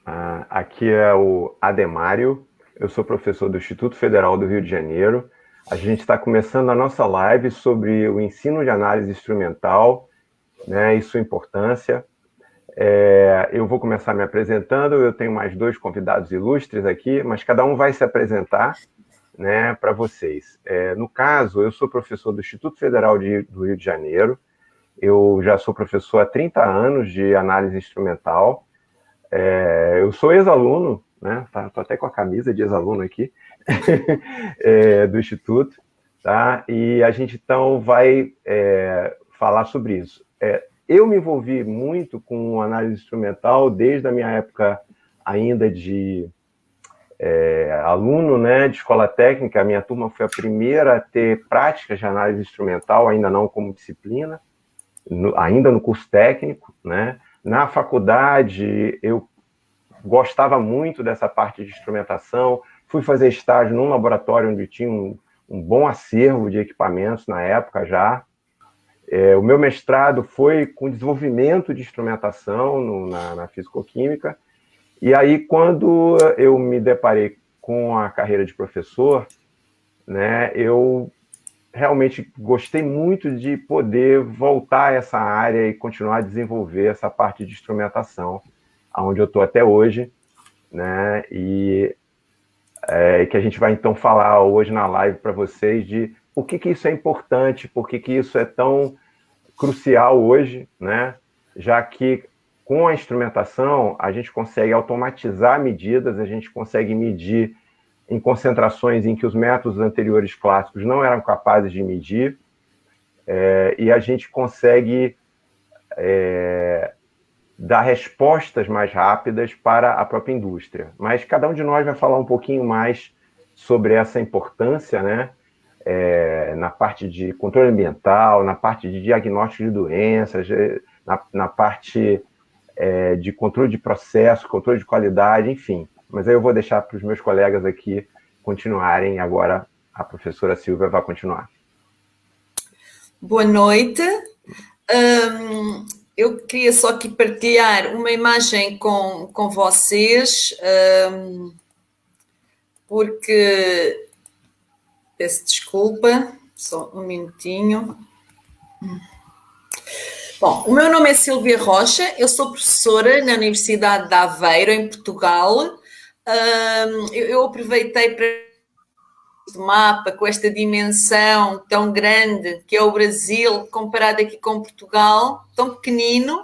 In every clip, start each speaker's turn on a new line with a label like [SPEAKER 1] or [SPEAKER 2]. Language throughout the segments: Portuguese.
[SPEAKER 1] Aqui é o Ademário, eu sou professor do Instituto Federal do Rio de Janeiro. A gente está começando a nossa live sobre o ensino de análise instrumental, né, e sua importância. Eu vou começar me apresentando, eu tenho mais dois convidados ilustres aqui, mas cada um vai se apresentar, né, para vocês. No caso, eu sou professor do Instituto Federal do Rio de Janeiro, eu já sou professor há 30 anos de análise instrumental. Eu sou ex-aluno, né? Estou até com a camisa de ex-aluno aqui, do Instituto, tá? E a gente então vai falar sobre isso. Eu me envolvi muito com análise instrumental desde a minha época ainda de aluno, né, de escola técnica. A minha turma foi a primeira a ter práticas de análise instrumental, ainda não como disciplina, ainda no curso técnico, né? Na faculdade, eu gostava muito dessa parte de instrumentação, fui fazer estágio num laboratório onde tinha um bom acervo de equipamentos na época já. O meu mestrado foi com desenvolvimento de instrumentação na fisicoquímica, e aí quando eu me deparei com a carreira de professor, né, eu realmente gostei muito de poder voltar a essa área e continuar a desenvolver essa parte de instrumentação, onde eu estou até hoje, né? E que a gente vai então falar hoje na live para vocês de por que isso é importante, por que isso é tão crucial hoje, né? Já que com a instrumentação a gente consegue automatizar medidas, a gente consegue medir em concentrações em que os métodos anteriores clássicos não eram capazes de medir, e a gente consegue dar respostas mais rápidas para a própria indústria. Mas cada um de nós vai falar um pouquinho mais sobre essa importância, né? Na parte de controle ambiental, na parte de diagnóstico de doenças, na parte de controle de processo, controle de qualidade, enfim. Mas aí eu vou deixar para os meus colegas aqui continuarem. Agora a professora Silvia vai continuar.
[SPEAKER 2] Boa noite. Eu queria só aqui partilhar uma imagem com vocês, porque... Peço desculpa, só um minutinho. Bom, o meu nome é Silvia Rocha, eu sou professora na Universidade de Aveiro, em Portugal. Eu aproveitei para este mapa com esta dimensão tão grande que é o Brasil, comparado aqui com Portugal, tão pequenino.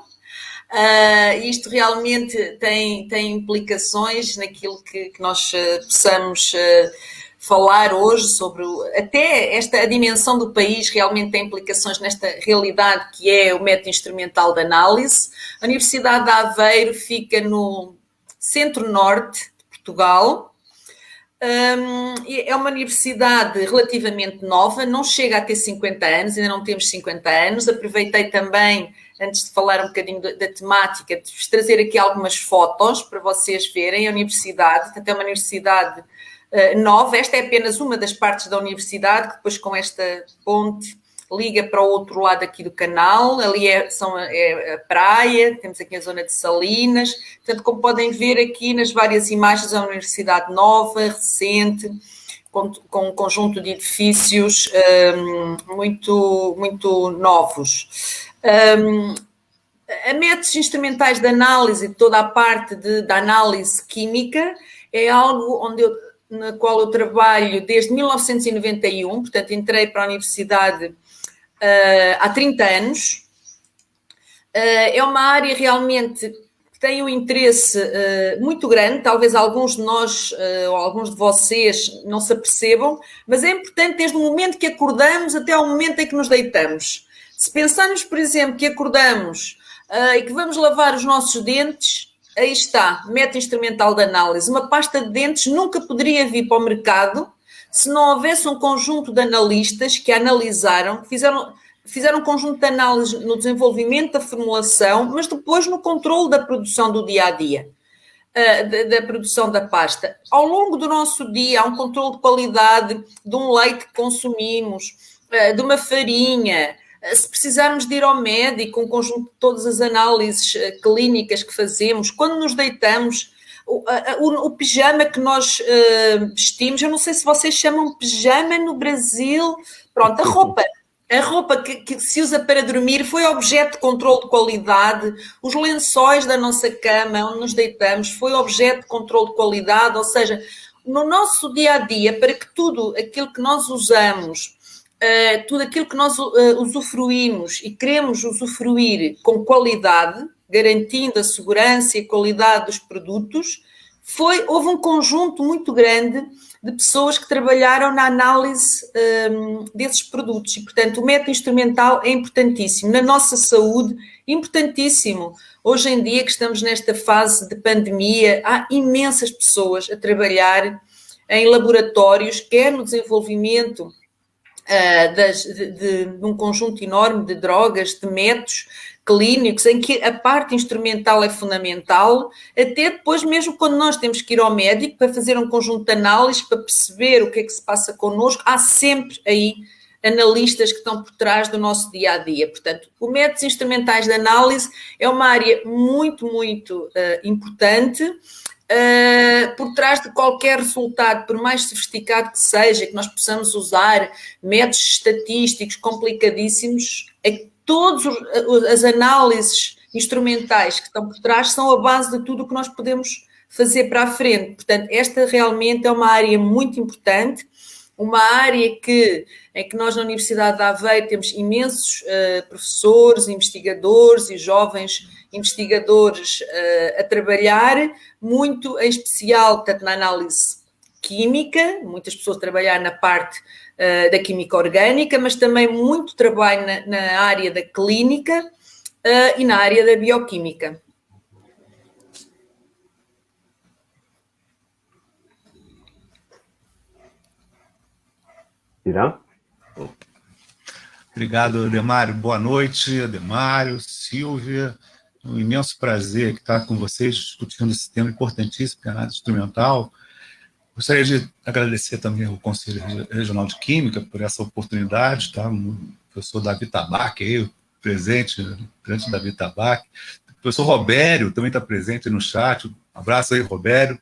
[SPEAKER 2] Isto realmente tem implicações naquilo que nós possamos falar hoje sobre até a dimensão do país. Realmente tem implicações nesta realidade que é o método instrumental de análise. A Universidade de Aveiro fica no centro-norte de Portugal. É uma universidade relativamente nova, não chega a ter 50 anos, ainda não temos 50 anos. Aproveitei também, antes de falar um bocadinho da temática, de vos trazer aqui algumas fotos para vocês verem a universidade. Portanto, é uma universidade nova. Esta é apenas uma das partes da universidade, que depois com esta ponte liga para o outro lado aqui do canal. Ali é a praia, temos aqui a zona de Salinas. Portanto, como podem ver aqui nas várias imagens, é uma universidade nova, recente, com um conjunto de edifícios muito, muito novos. A métodos instrumentais de análise, toda a parte da análise química, é algo na qual eu trabalho desde 1991, portanto entrei para a universidade há 30 anos. É uma área realmente que tem um interesse muito grande, talvez alguns de nós ou alguns de vocês não se apercebam, mas é importante desde o momento que acordamos até ao momento em que nos deitamos. Se pensarmos, por exemplo, que acordamos e que vamos lavar os nossos dentes, aí está, método instrumental de análise. Uma pasta de dentes nunca poderia vir para o mercado se não houvesse um conjunto de analistas que a analisaram, fizeram um conjunto de análise no desenvolvimento da formulação, mas depois no controle da produção do dia-a-dia, da produção da pasta. Ao longo do nosso dia, há um controle de qualidade de um leite que consumimos, de uma farinha. Se precisarmos de ir ao médico, um conjunto de todas as análises clínicas que fazemos, quando nos deitamos, o pijama que nós vestimos, eu não sei se vocês chamam pijama no Brasil, pronto, a roupa que se usa para dormir foi objeto de controle de qualidade, os lençóis da nossa cama, onde nos deitamos, foi objeto de controle de qualidade, ou seja, no nosso dia-a-dia, para que tudo aquilo que nós usamos, tudo aquilo que nós usufruímos e queremos usufruir com qualidade, garantindo a segurança e a qualidade dos produtos, houve um conjunto muito grande de pessoas que trabalharam na análise desses produtos. E, portanto, o método instrumental é importantíssimo. Na nossa saúde, importantíssimo. Hoje em dia, que estamos nesta fase de pandemia, há imensas pessoas a trabalhar em laboratórios, quer no desenvolvimento de um conjunto enorme de drogas, de métodos clínicos, em que a parte instrumental é fundamental, até depois mesmo quando nós temos que ir ao médico para fazer um conjunto de análises, para perceber o que é que se passa connosco, há sempre aí analistas que estão por trás do nosso dia-a-dia. Portanto, o métodos instrumentais de análise é uma área muito, muito importante. Por trás de qualquer resultado, por mais sofisticado que seja, que nós possamos usar métodos estatísticos complicadíssimos, todas as análises instrumentais que estão por trás são a base de tudo o que nós podemos fazer para a frente. Portanto, esta realmente é uma área muito importante, uma área em que nós na Universidade de Aveiro temos imensos professores, investigadores e jovens investigadores a trabalhar, muito em especial tanto na análise química, muitas pessoas a trabalhar na parte da química orgânica, mas também muito trabalho na área da clínica e na área da bioquímica.
[SPEAKER 1] Irã?
[SPEAKER 3] Obrigado, Ademário. Boa noite, Ademário, Silvia. Um imenso prazer estar com vocês discutindo esse tema importantíssimo, que é a análise instrumental. Gostaria de agradecer também ao Conselho Regional de Química por essa oportunidade, tá? O professor Davi Tabac, aí, presente, grande Davi Tabac. O professor Robério também está presente no chat. Um abraço aí, Robério,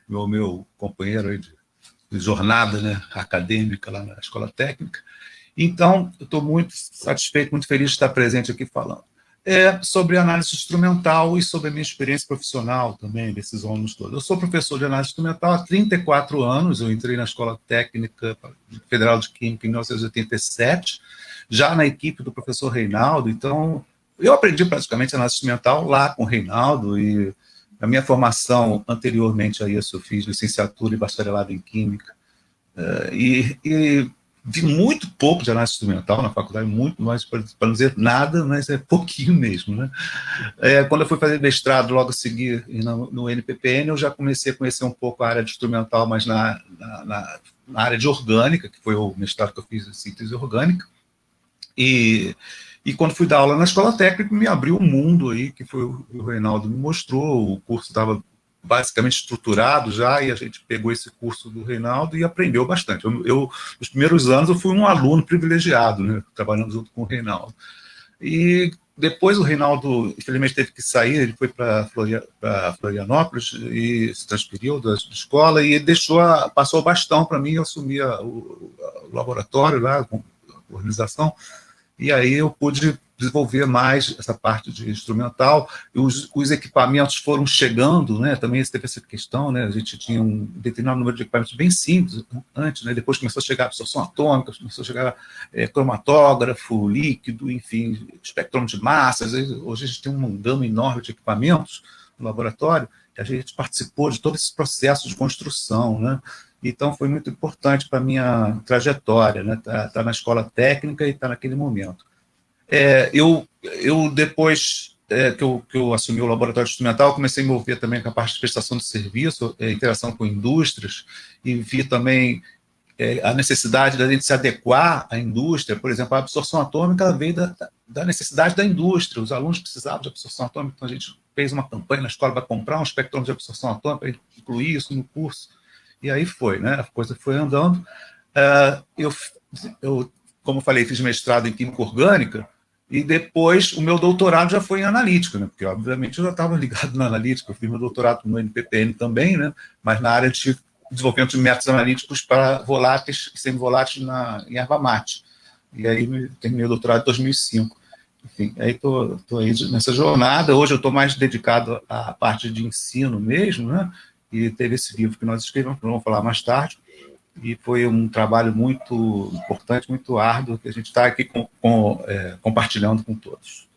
[SPEAKER 3] meu companheiro aí de jornada, né, acadêmica lá na Escola Técnica. Então, eu estou muito satisfeito, muito feliz de estar presente aqui falando. Sobre análise instrumental e sobre a minha experiência profissional também, desses anos todos. Eu sou professor de análise instrumental há 34 anos, eu entrei na Escola Técnica Federal de Química em 1987, já na equipe do professor Reinaldo, então eu aprendi praticamente análise instrumental lá com o Reinaldo, e a minha formação anteriormente a isso eu fiz licenciatura e bacharelado em Química, e vi muito pouco de análise instrumental na faculdade, muito mais, para não dizer nada, mas é pouquinho mesmo, né? Quando eu fui fazer mestrado, logo a seguir, no NPPN, eu já comecei a conhecer um pouco a área de instrumental, mas na área de orgânica, que foi o mestrado que eu fiz em síntese orgânica, e quando fui dar aula na Escola Técnica, me abriu um mundo aí, que foi o Reinaldo me mostrou, o curso estava basicamente estruturado já, e a gente pegou esse curso do Reinaldo e aprendeu bastante. Nos primeiros anos, eu fui um aluno privilegiado, né, trabalhando junto com o Reinaldo. E depois o Reinaldo, infelizmente, teve que sair, ele foi para Florianópolis e se transferiu da escola, e ele passou o bastão para mim, eu assumi o laboratório lá, com a organização, e aí eu pude desenvolver mais essa parte de instrumental, e os equipamentos foram chegando, né, também teve essa questão, né, a gente tinha um determinado número de equipamentos bem simples antes, né, depois começou a chegar a absorção atômica, começou a chegar cromatógrafo, líquido, enfim, espectrômetro de massas. Hoje a gente tem um gama enorme de equipamentos no laboratório, e a gente participou de todo esse processo de construção, né. Então foi muito importante para a minha trajetória, né, tá na Escola Técnica e tá naquele momento. Eu depois que eu assumi o laboratório instrumental, comecei a me envolver também com a parte de prestação de serviço, interação com indústrias, e vi também a necessidade da gente se adequar à indústria. Por exemplo, a absorção atômica veio da necessidade da indústria, os alunos precisavam de absorção atômica, então a gente fez uma campanha na escola para comprar um espectrômetro de absorção atômica, para incluir isso no curso, e aí foi, né? A coisa foi andando. Eu, como falei, fiz mestrado em Química Orgânica, E depois o meu doutorado já foi em analítica, né? Porque, obviamente, eu já estava ligado na analítica. Eu fiz meu doutorado no NPPN também, né? Mas na área de desenvolvimento de métodos analíticos para voláteis e semivoláteis em erva mate. E aí terminei o doutorado em 2005. Enfim, aí estou aí nessa jornada. Hoje eu estou mais dedicado à parte de ensino mesmo, né? E teve esse livro que nós escrevemos, que vamos falar mais tarde, e foi um trabalho muito importante, muito árduo, que a gente está aqui compartilhando com todos.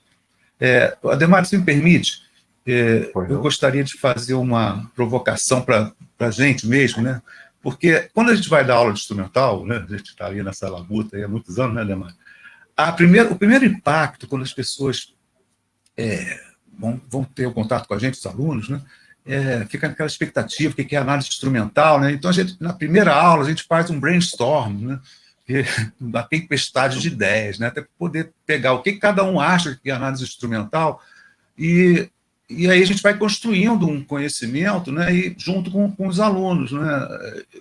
[SPEAKER 3] Ademar, se me permite, eu gostaria de fazer uma provocação para a gente mesmo, né? Porque quando a gente vai dar aula de instrumental, né? A gente está ali nessa labuta aí há muitos anos, né, Ademar? O primeiro impacto, quando as pessoas vão ter o contato com a gente, os alunos, né? Fica naquela expectativa, o que é análise instrumental, né? Então, na primeira aula, a gente faz um brainstorm, né? Uma tempestade de ideias, né? Até para poder pegar o que cada um acha que é análise instrumental, e aí a gente vai construindo um conhecimento, né? E junto com os alunos, né?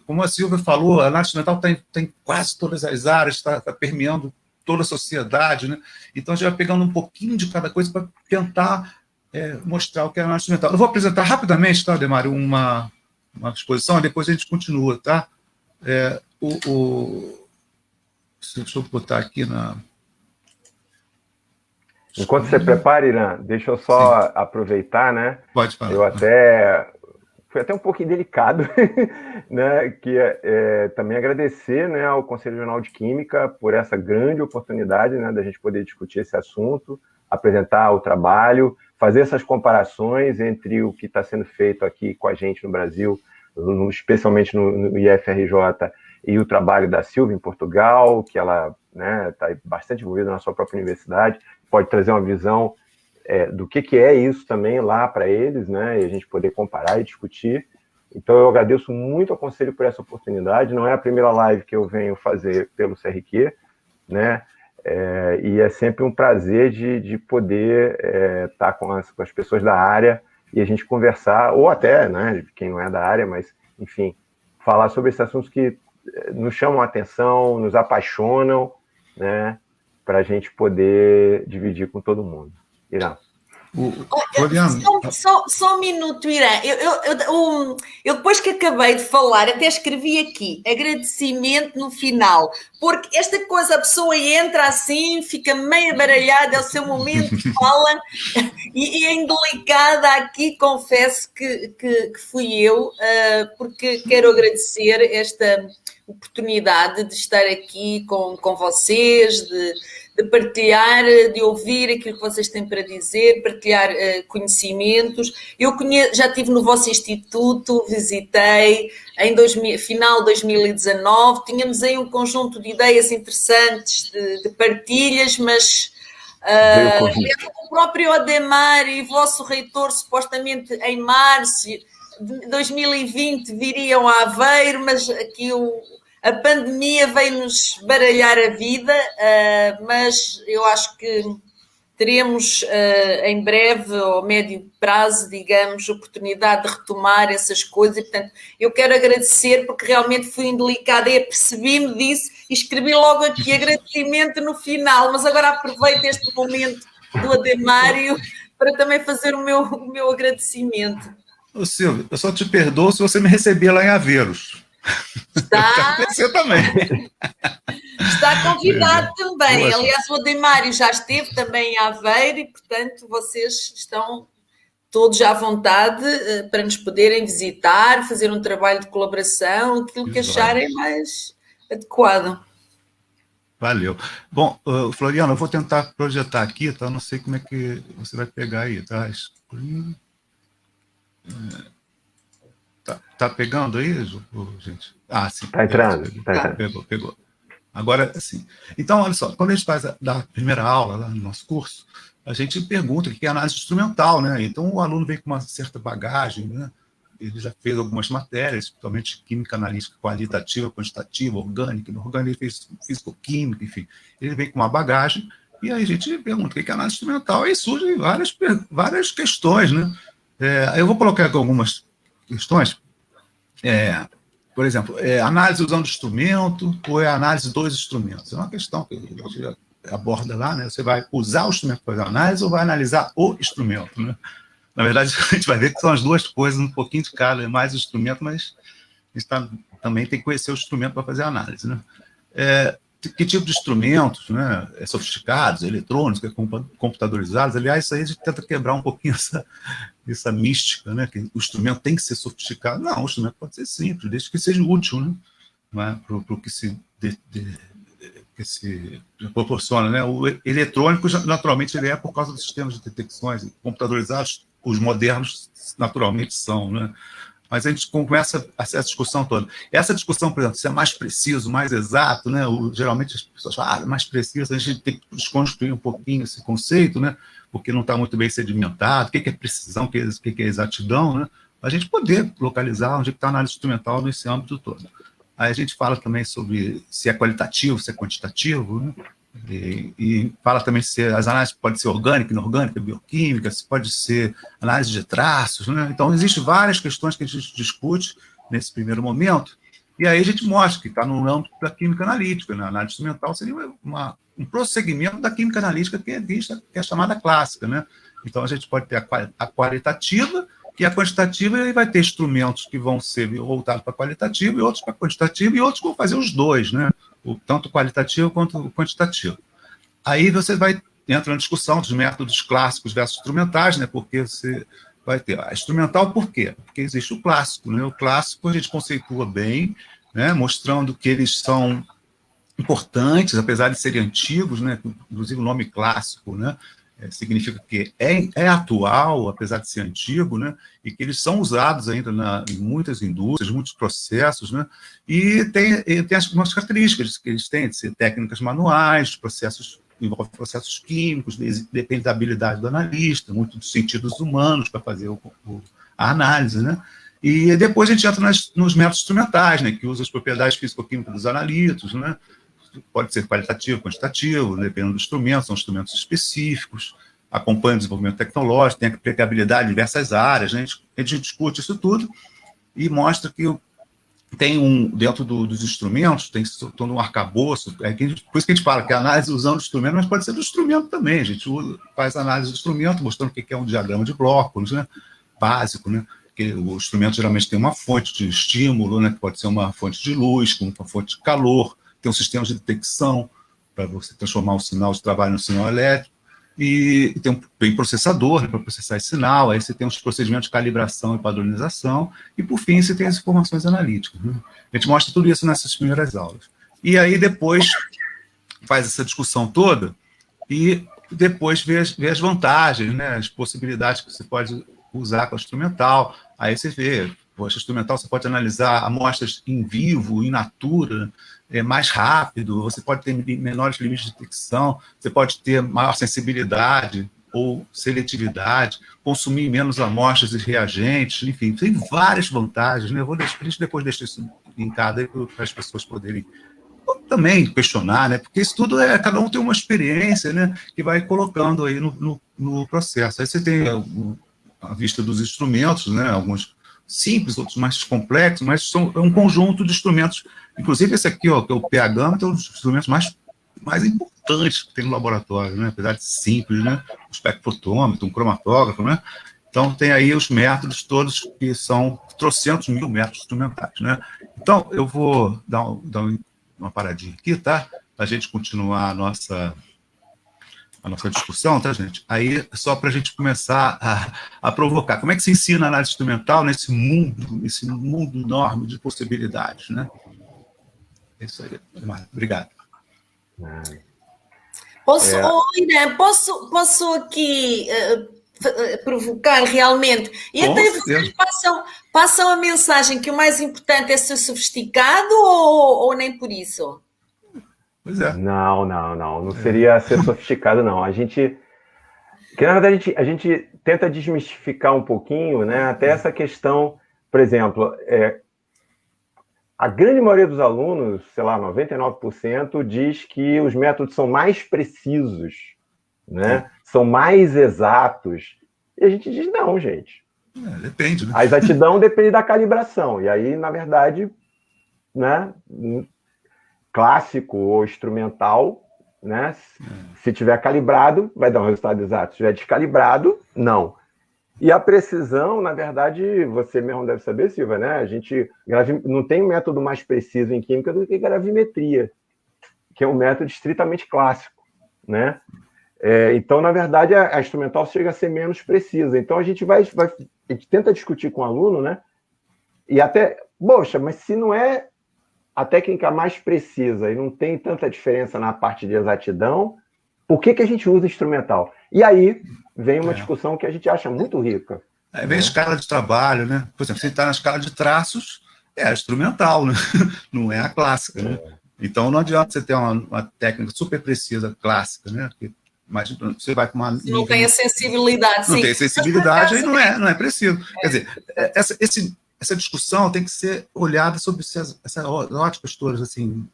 [SPEAKER 3] Como a Silvia falou, a análise instrumental está em quase todas as áreas, está permeando toda a sociedade, né? Então, a gente vai pegando um pouquinho de cada coisa para tentar mostrar o que é análise instrumental. Eu vou apresentar rapidamente, tá, Demário, uma exposição, e depois a gente continua, tá? Deixa eu botar aqui na...
[SPEAKER 1] Enquanto você prepara, Irã, deixa eu só aproveitar, né?
[SPEAKER 3] Pode falar.
[SPEAKER 1] Foi até um pouquinho delicado, né? Também agradecer, né, ao Conselho Regional de Química por essa grande oportunidade, né, da gente poder discutir esse assunto, apresentar o trabalho, fazer essas comparações entre o que está sendo feito aqui com a gente no Brasil, especialmente no IFRJ, e o trabalho da Silvia em Portugal, que ela está bastante envolvida na sua própria universidade, pode trazer uma visão do que é isso também lá para eles, né, e a gente poder comparar e discutir. Então, eu agradeço muito ao Conselho por essa oportunidade. Não é a primeira live que eu venho fazer pelo CRQ, né, e é sempre um prazer de poder estar com as pessoas da área e a gente conversar, ou até, né, quem não é da área, mas, enfim, falar sobre esses assuntos que nos chamam a atenção, nos apaixonam, né, para a gente poder dividir com todo mundo. Irã.
[SPEAKER 2] Só um minuto, Irã. Eu depois que acabei de falar, até escrevi aqui agradecimento no final, porque esta coisa, a pessoa entra assim, fica meio baralhada, é o seu momento de fala, e é indelicada aqui, confesso que fui eu, porque quero agradecer esta oportunidade de estar aqui com vocês, de partilhar, de ouvir aquilo que vocês têm para dizer, partilhar conhecimentos. Eu já estive no vosso instituto, visitei em final de 2019, tínhamos aí um conjunto de ideias interessantes, de partilhas, mas o próprio Ademar e o vosso reitor, supostamente em março de 2020, viriam a Aveiro, mas aqui a pandemia veio-nos baralhar a vida, mas eu acho que teremos em breve, ou médio prazo, digamos, oportunidade de retomar essas coisas. E, portanto, eu quero agradecer, porque realmente fui indelicada e apercebi-me disso e escrevi logo aqui agradecimento no final, mas agora aproveito este momento do Ademário para também fazer o meu agradecimento.
[SPEAKER 3] Ô, Silvio, eu só te perdoo se você me receber lá em Aveiros. Você também.
[SPEAKER 2] Está convidado também. Boa. Aliás, o Ademário já esteve também em Aveiro e, portanto, vocês estão todos à vontade para nos poderem visitar, fazer um trabalho de colaboração, aquilo que acharem mais adequado.
[SPEAKER 3] Valeu. Bom, Floriano, eu vou tentar projetar aqui, tá? Não sei como é que você vai pegar aí, tá? Tá pegando aí, gente? Ah, sim.
[SPEAKER 1] Tá entrando.
[SPEAKER 3] Pegou. Agora, sim. Então, olha só, quando a gente faz a primeira aula lá no nosso curso, a gente pergunta o que é análise instrumental, né? Então, o aluno vem com uma certa bagagem, né? Ele já fez algumas matérias, principalmente química analítica qualitativa, quantitativa, orgânica, inorgânica, ele fez físico-química, enfim. Ele vem com uma bagagem e aí a gente pergunta o que é análise instrumental, e surgem várias questões, né? Eu vou colocar aqui algumas questões. Por exemplo, análise usando instrumento ou análise dos instrumentos? É uma questão que a gente já aborda lá, né? Você vai usar o instrumento para fazer análise ou vai analisar o instrumento, né? Na verdade, a gente vai ver que são as duas coisas, um pouquinho de cada, é mais o instrumento, mas a gente também tem que conhecer o instrumento para fazer a análise, né? Que tipo de instrumentos, né? Sofisticados, eletrônicos, computadorizados. Aliás, isso aí a gente tenta quebrar um pouquinho essa mística, né? Que o instrumento tem que ser sofisticado. Não, o instrumento pode ser simples, desde que seja útil, né? Para o que se proporciona, né? O eletrônico, naturalmente, ele é por causa dos sistemas de detecções computadorizados, os modernos, naturalmente, são, né? Mas a gente começa essa discussão toda. Essa discussão, por exemplo, se é mais preciso, mais exato, né? Geralmente as pessoas falam, mais preciso, a gente tem que desconstruir um pouquinho esse conceito, né? Porque não está muito bem sedimentado, o que é precisão, o que é exatidão, né? A gente poder localizar onde está a análise instrumental nesse âmbito todo. Aí a gente fala também sobre se é qualitativo, se é quantitativo, né? E fala também se as análises podem ser orgânica, inorgânica, bioquímica, se pode ser análise de traços, né? Então, existem várias questões que a gente discute nesse primeiro momento, e aí a gente mostra que está no âmbito da química analítica, né? A análise instrumental seria um prosseguimento da química analítica que é vista, que é chamada clássica, né? Então, a gente pode ter a qualitativa e a quantitativa, e vai ter instrumentos que vão ser voltados para qualitativo e outros para quantitativo, e outros vão fazer os dois, né? Tanto qualitativo quanto o quantitativo. Aí você entra na discussão dos métodos clássicos versus instrumentais, né? Porque você vai ter a instrumental, por quê? Porque existe o clássico, né? O clássico a gente conceitua bem, né? Mostrando que eles são importantes, apesar de serem antigos, né? Inclusive o nome clássico, né? Significa que é atual, apesar de ser antigo, né? E que eles são usados ainda em muitas indústrias, muitos processos, né? E tem algumas características que eles têm, de ser técnicas manuais, envolve processos químicos, depende da habilidade do analista, muito dos sentidos humanos para fazer a análise, né? E depois a gente entra nos métodos instrumentais, né? Que usam as propriedades físico-químicas dos analitos, né? Pode ser qualitativo, quantitativo, dependendo do instrumento, são instrumentos específicos, acompanha o desenvolvimento tecnológico, tem aplicabilidade em diversas áreas, né? A gente discute isso tudo e mostra que tem dentro dos instrumentos, tem todo um arcabouço, por isso que a gente fala que a análise usando o instrumento, mas pode ser do instrumento também, a gente faz análise do instrumento, mostrando o que é um diagrama de blocos, né? Básico, né? Que o instrumento geralmente tem uma fonte de estímulo, né? Que pode ser uma fonte de luz, com uma fonte de calor, tem um sistema de detecção para você transformar o sinal de trabalho no sinal elétrico, e tem processador, né, para processar esse sinal, aí você tem os procedimentos de calibração e padronização, e por fim você tem as informações analíticas, né? A gente mostra tudo isso nessas primeiras aulas. E aí depois faz essa discussão toda, e depois vê as vantagens, né, as possibilidades que você pode usar com a instrumental. Aí você vê, poxa, instrumental você pode analisar amostras in vivo, in natura, mais rápido, você pode ter menores limites de detecção, você pode ter maior sensibilidade ou seletividade, consumir menos amostras e reagentes, enfim, tem várias vantagens, né? A gente depois deixa isso linkado aí para as pessoas poderem também questionar, né? Porque isso tudo cada um tem uma experiência, né? Que vai colocando aí no processo. Aí você tem a vista dos instrumentos, né? Alguns simples, outros mais complexos, mas é um conjunto de instrumentos. Inclusive esse aqui, ó, que é o pH, é um dos instrumentos mais importantes que tem no laboratório, né? Apesar de simples, né? O espectrofotômetro, um cromatógrafo, né? Então tem aí os métodos todos que são trocentos mil métodos instrumentais, né? Então eu vou dar uma paradinha aqui, tá? Para a gente continuar a nossa discussão, tá, gente? Aí, só para a gente começar a provocar. Como é que se ensina análise instrumental nesse mundo enorme de possibilidades, né? É isso aí. Obrigado.
[SPEAKER 2] Posso aqui provocar realmente? E
[SPEAKER 3] com
[SPEAKER 2] até
[SPEAKER 3] certeza.
[SPEAKER 2] Vocês passam a mensagem que o mais importante é ser sofisticado ou nem por isso?
[SPEAKER 3] Pois é.
[SPEAKER 1] Não seria ser sofisticado, não. Que na verdade a gente tenta desmistificar um pouquinho, né? Até essa questão, por exemplo, a grande maioria dos alunos, sei lá, 99%, diz que os métodos são mais precisos, né? São mais exatos. E a gente diz, não, gente.
[SPEAKER 3] Depende, né?
[SPEAKER 1] A exatidão depende da calibração. E aí, na verdade, né? Clássico ou instrumental, né? Se tiver calibrado, vai dar um resultado exato. Se tiver descalibrado, não. E a precisão, na verdade, você mesmo deve saber, Silvia, né? Não tem um método mais preciso em química do que gravimetria, que é um método estritamente clássico, né? Então, na verdade, a instrumental chega a ser menos precisa. Então, a gente tenta discutir com o aluno, né? E até, poxa, mas se não é a técnica mais precisa e não tem tanta diferença na parte de exatidão, por que a gente usa instrumental? E aí vem uma discussão que a gente acha muito rica.
[SPEAKER 3] Aí vem a escala de trabalho, né? Por exemplo, você está na escala de traços, é a instrumental, né? Não é a clássica, né? Então não adianta você ter uma técnica super precisa, clássica, né? Porque, mas você vai com uma...
[SPEAKER 2] Não tem a sensibilidade,
[SPEAKER 3] não tem sensibilidade, aí não é preciso. Quer dizer, essa discussão tem que ser olhada sobre essas óticas todas, assim,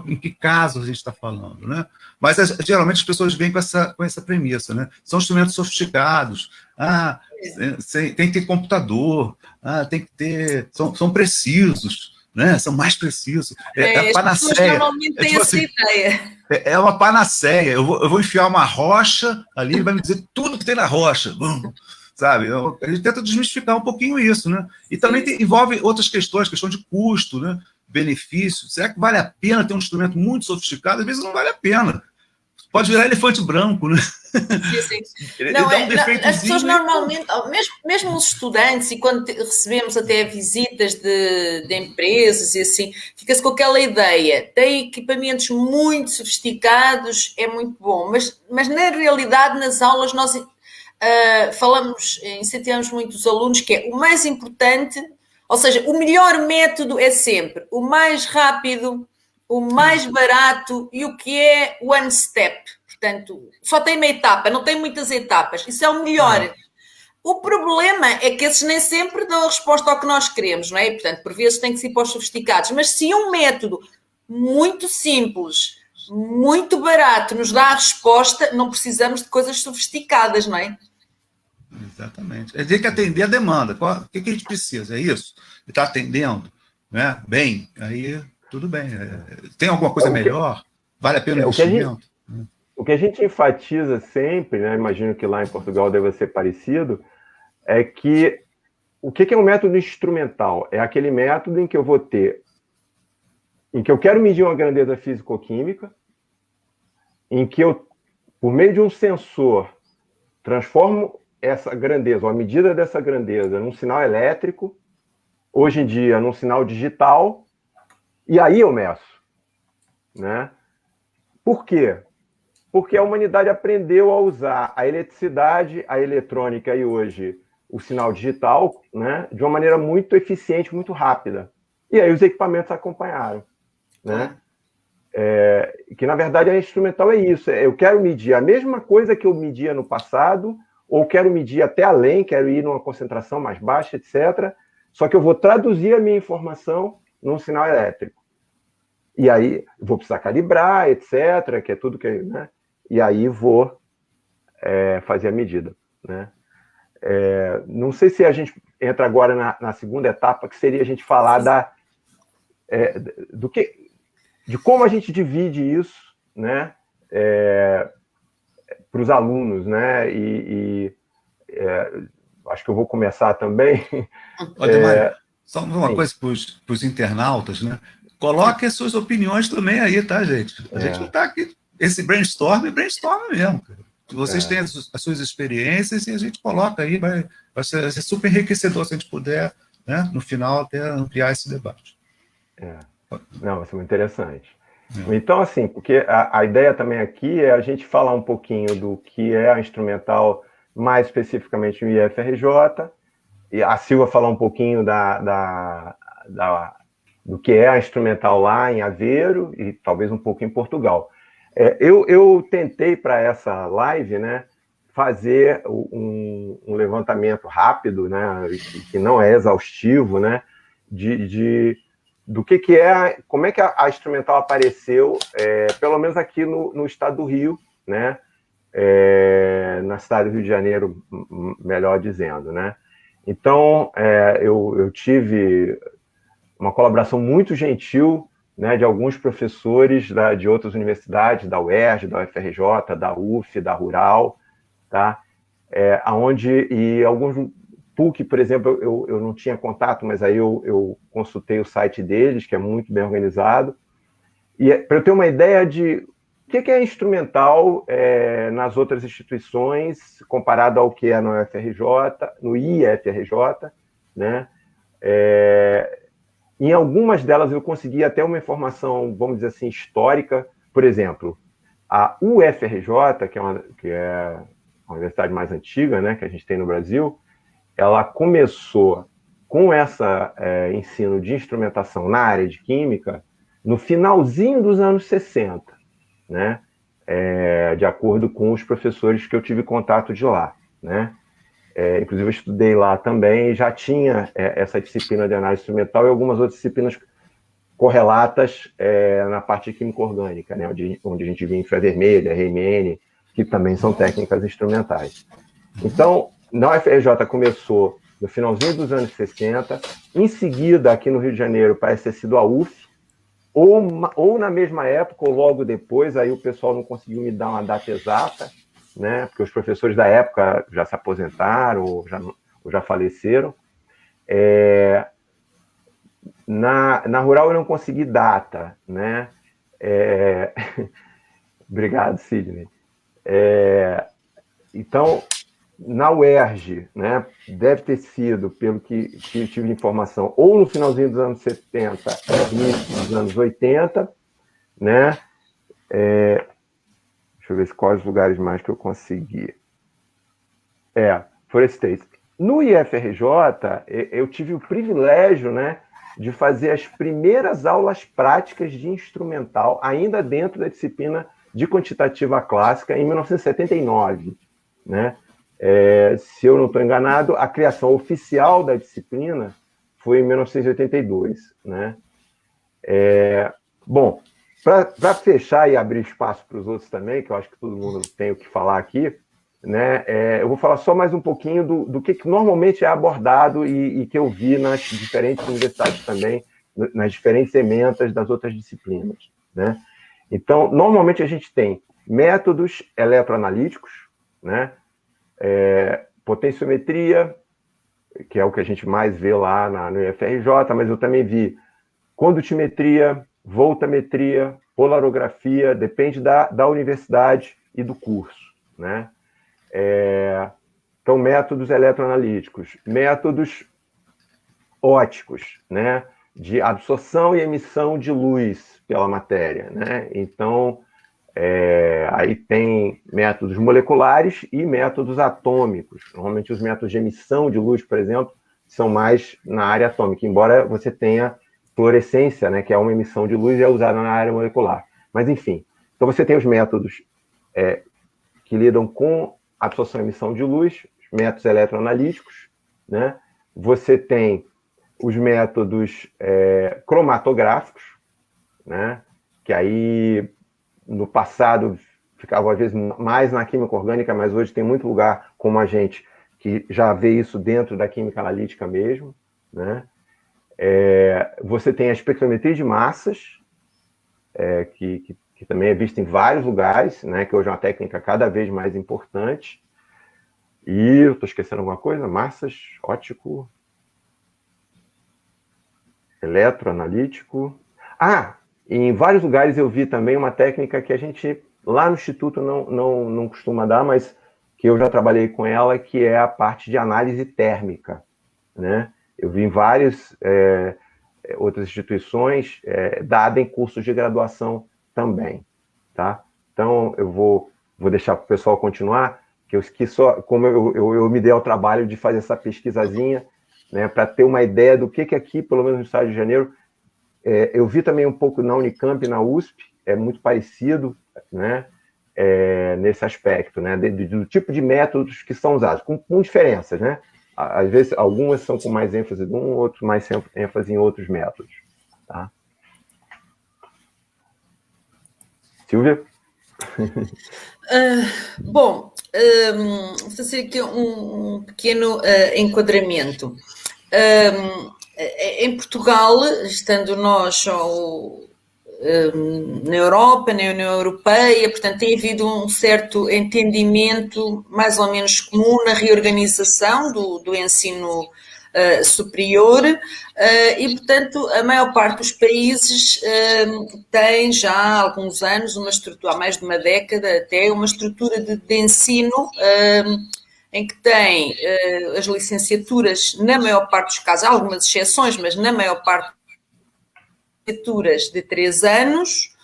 [SPEAKER 3] em que caso a gente está falando, né? Mas geralmente as pessoas vêm com essa premissa, né? São instrumentos sofisticados, tem que ter computador, tem que ter, são precisos, né? São mais precisos. A panaceia. As pessoas
[SPEAKER 2] normalmente têm essa ideia.
[SPEAKER 3] É uma panaceia. Eu vou enfiar uma rocha ali, ele vai me dizer tudo que tem na rocha. Sabe? A gente tenta desmistificar um pouquinho isso, né? E também envolve outras questões, questão de custo, né? Benefício. Será que vale a pena ter um instrumento muito sofisticado? Às vezes não vale a pena. Pode virar elefante branco, né?
[SPEAKER 2] Sim. As pessoas normalmente, mesmo os estudantes, e quando recebemos até visitas de empresas e assim, fica-se com aquela ideia, tem equipamentos muito sofisticados, é muito bom, mas na realidade nas aulas nós incentivamos muito os alunos que é o mais importante, ou seja, o melhor método é sempre o mais rápido, o mais barato e o que é one step. Portanto, só tem uma etapa, não tem muitas etapas. Isso é o melhor. O problema é que esses nem sempre dão a resposta ao que nós queremos, não é? Portanto, por vezes tem que ser para os sofisticados. Mas se um método muito simples, muito barato, nos dá a resposta, não precisamos de coisas sofisticadas, não é?
[SPEAKER 3] Exatamente. É dizer que atender a demanda. O que a gente precisa? É isso? Está atendendo, né? Bem, aí tudo bem. Tem alguma coisa melhor? Vale a pena o investimento?
[SPEAKER 1] O que a gente enfatiza sempre, né? Imagino que lá em Portugal deve ser parecido, é que o que é um método instrumental? É aquele método em que eu quero medir uma grandeza físico-química, em que eu, por meio de um sensor, transformo essa grandeza, ou a medida dessa grandeza, num sinal elétrico, hoje em dia, num sinal digital, e aí eu meço, né? Por quê? Porque a humanidade aprendeu a usar a eletricidade, a eletrônica e hoje o sinal digital, né, de uma maneira muito eficiente, muito rápida. E aí os equipamentos acompanharam, né? Que na verdade a instrumental é isso. Eu quero medir a mesma coisa que eu media no passado, ou quero medir até além, quero ir numa concentração mais baixa, etc. Só que eu vou traduzir a minha informação num sinal elétrico. E aí vou precisar calibrar, etc., que é tudo que... Né? E aí vou fazer a medida. Né? Não sei se a gente entra agora na segunda etapa, que seria a gente falar de como a gente divide isso, né? Para os alunos, né? Acho que eu vou começar também.
[SPEAKER 3] Olha, só uma coisa para os internautas, né? Coloque as suas opiniões também aí, tá, gente? A gente não está aqui. Esse brainstorm mesmo, cara. Vocês têm as suas experiências e a gente coloca aí, vai ser super enriquecedor se a gente puder, né, no final, até ampliar esse debate.
[SPEAKER 1] Não, vai ser muito interessante. Então, assim, porque a ideia também aqui é a gente falar um pouquinho do que é a instrumental, mais especificamente no IFRJ, e a Silva falar um pouquinho do que é a instrumental lá em Aveiro e talvez um pouco em Portugal. Eu tentei para essa live, né, fazer um levantamento rápido, né, que não é exaustivo, né, do que é, como é que a instrumental apareceu, pelo menos aqui no estado do Rio, né, na cidade do Rio de Janeiro, melhor dizendo, né. Então, eu tive uma colaboração muito gentil né, de alguns professores de outras universidades, da UERJ, da UFRJ, da UF, da Rural, tá? E alguns PUC, por exemplo, eu não tinha contato, mas aí eu consultei o site deles, que é muito bem organizado, e para eu ter uma ideia de o que é instrumental nas outras instituições, comparado ao que é no UFRJ, no IFRJ, né? Em algumas delas eu consegui até uma informação, vamos dizer assim, histórica. Por exemplo, a UFRJ, que é a universidade mais antiga, né, que a gente tem no Brasil, ela começou com essa ensino de instrumentação na área de química no finalzinho dos anos 60, né, de acordo com os professores que eu tive contato de lá, né. Inclusive eu estudei lá também, já tinha essa disciplina de análise instrumental e algumas outras disciplinas correlatas na parte de química orgânica, né, onde a gente via infravermelha, Riemann, que também são técnicas instrumentais. Então, na UFRJ começou no finalzinho dos anos 60, em seguida, aqui no Rio de Janeiro, parece ter sido a UF, ou na mesma época, ou logo depois, aí o pessoal não conseguiu me dar uma data exata, né, porque os professores da época já se aposentaram ou já faleceram. Na Rural eu não consegui data, né? Obrigado, Sidney. Então, na UERJ, né, deve ter sido, pelo que tive informação, ou no finalzinho dos anos 70, início dos anos 80, né? Deixa eu ver quais lugares mais que eu consegui. Forest State. No IFRJ, eu tive o privilégio, né, de fazer as primeiras aulas práticas de instrumental, ainda dentro da disciplina de quantitativa clássica, em 1979. Né? Se eu não estou enganado, a criação oficial da disciplina foi em 1982. Né? Bom, para fechar e abrir espaço para os outros também, que eu acho que todo mundo tem o que falar aqui, né, eu vou falar só mais um pouquinho do que normalmente é abordado e que eu vi nas diferentes universidades também, nas diferentes ementas das outras disciplinas. Né? Então, normalmente a gente tem métodos eletroanalíticos, né, potenciometria, que é o que a gente mais vê lá no IFRJ, mas eu também vi condutimetria, voltametria, polarografia, depende da universidade e do curso. Né? Então, métodos eletroanalíticos, métodos óticos, né, de absorção e emissão de luz pela matéria. Né? Então, aí tem métodos moleculares e métodos atômicos. Normalmente, os métodos de emissão de luz, por exemplo, são mais na área atômica, embora você tenha fluorescência, né, que é uma emissão de luz e é usada na área molecular. Mas, enfim, então você tem os métodos que lidam com absorção e emissão de luz, os métodos eletroanalíticos, né? Você tem os métodos cromatográficos, né? Que aí, no passado, ficavam às vezes mais na química orgânica, mas hoje tem muito lugar como a gente que já vê isso dentro da química analítica mesmo, né? Você tem a espectrometria de massas, que também é vista em vários lugares, né, que hoje é uma técnica cada vez mais importante. E eu estou esquecendo alguma coisa? Massas, ótico, eletroanalítico. Em vários lugares eu vi também uma técnica que a gente, lá no Instituto, não costuma dar, mas que eu já trabalhei com ela, que é a parte de análise térmica. Né? Eu vi em várias outras instituições, dada em cursos de graduação também, tá? Então, eu vou deixar para o pessoal continuar, que eu esqueci só, como eu me dei ao trabalho de fazer essa pesquisazinha, né, para ter uma ideia do que aqui, pelo menos no estado de Janeiro, eu vi também um pouco na Unicamp e na USP, é muito parecido, né, nesse aspecto, né, do tipo de métodos que são usados, com diferenças, né? Às vezes, algumas são com mais ênfase em um, outros mais ênfase em outros métodos. Tá? Silvia?
[SPEAKER 2] Bom, vou fazer aqui um pequeno enquadramento. Em Portugal, estando nós na Europa, na União Europeia, portanto tem havido um certo entendimento mais ou menos comum na reorganização do ensino superior e, portanto, a maior parte dos países tem já há alguns anos uma estrutura, há mais de uma década até, uma estrutura de ensino em que tem as licenciaturas, na maior parte dos casos, há algumas exceções, mas na maior parte licenciaturas de 3 anos,